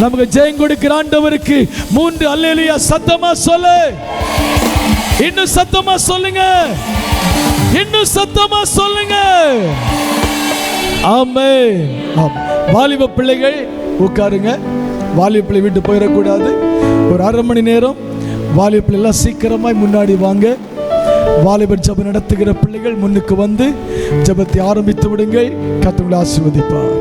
நமக்கு ஜெயம் கொடுக்கிற ஆண்டவருக்கு 3 அல்லேலூயா சத்தமா சொல்லு. இன்னும் சத்தமா சொல்லுங்க. இன்னும் சத்தமா சொல்லுங்க. ஆமென். வாலிப பிள்ளைகள் உட்காருங்க. வாலிப பிள்ளை வீட்டு போயிடக்கூடாது. ஒரு 1/2 மணி நேரம் வாலிப பிள்ளை எல்லாம் சீக்கிரமாய் முன்னாடி வாங்க. வாலிபர் ஜெபம் நடத்துகிற பிள்ளைகள் முன்னுக்கு வந்து ஜெபத்தை ஆரம்பித்து விடுங்கள். கர்த்தர் உங்களை ஆசீர்வதிப்பார்.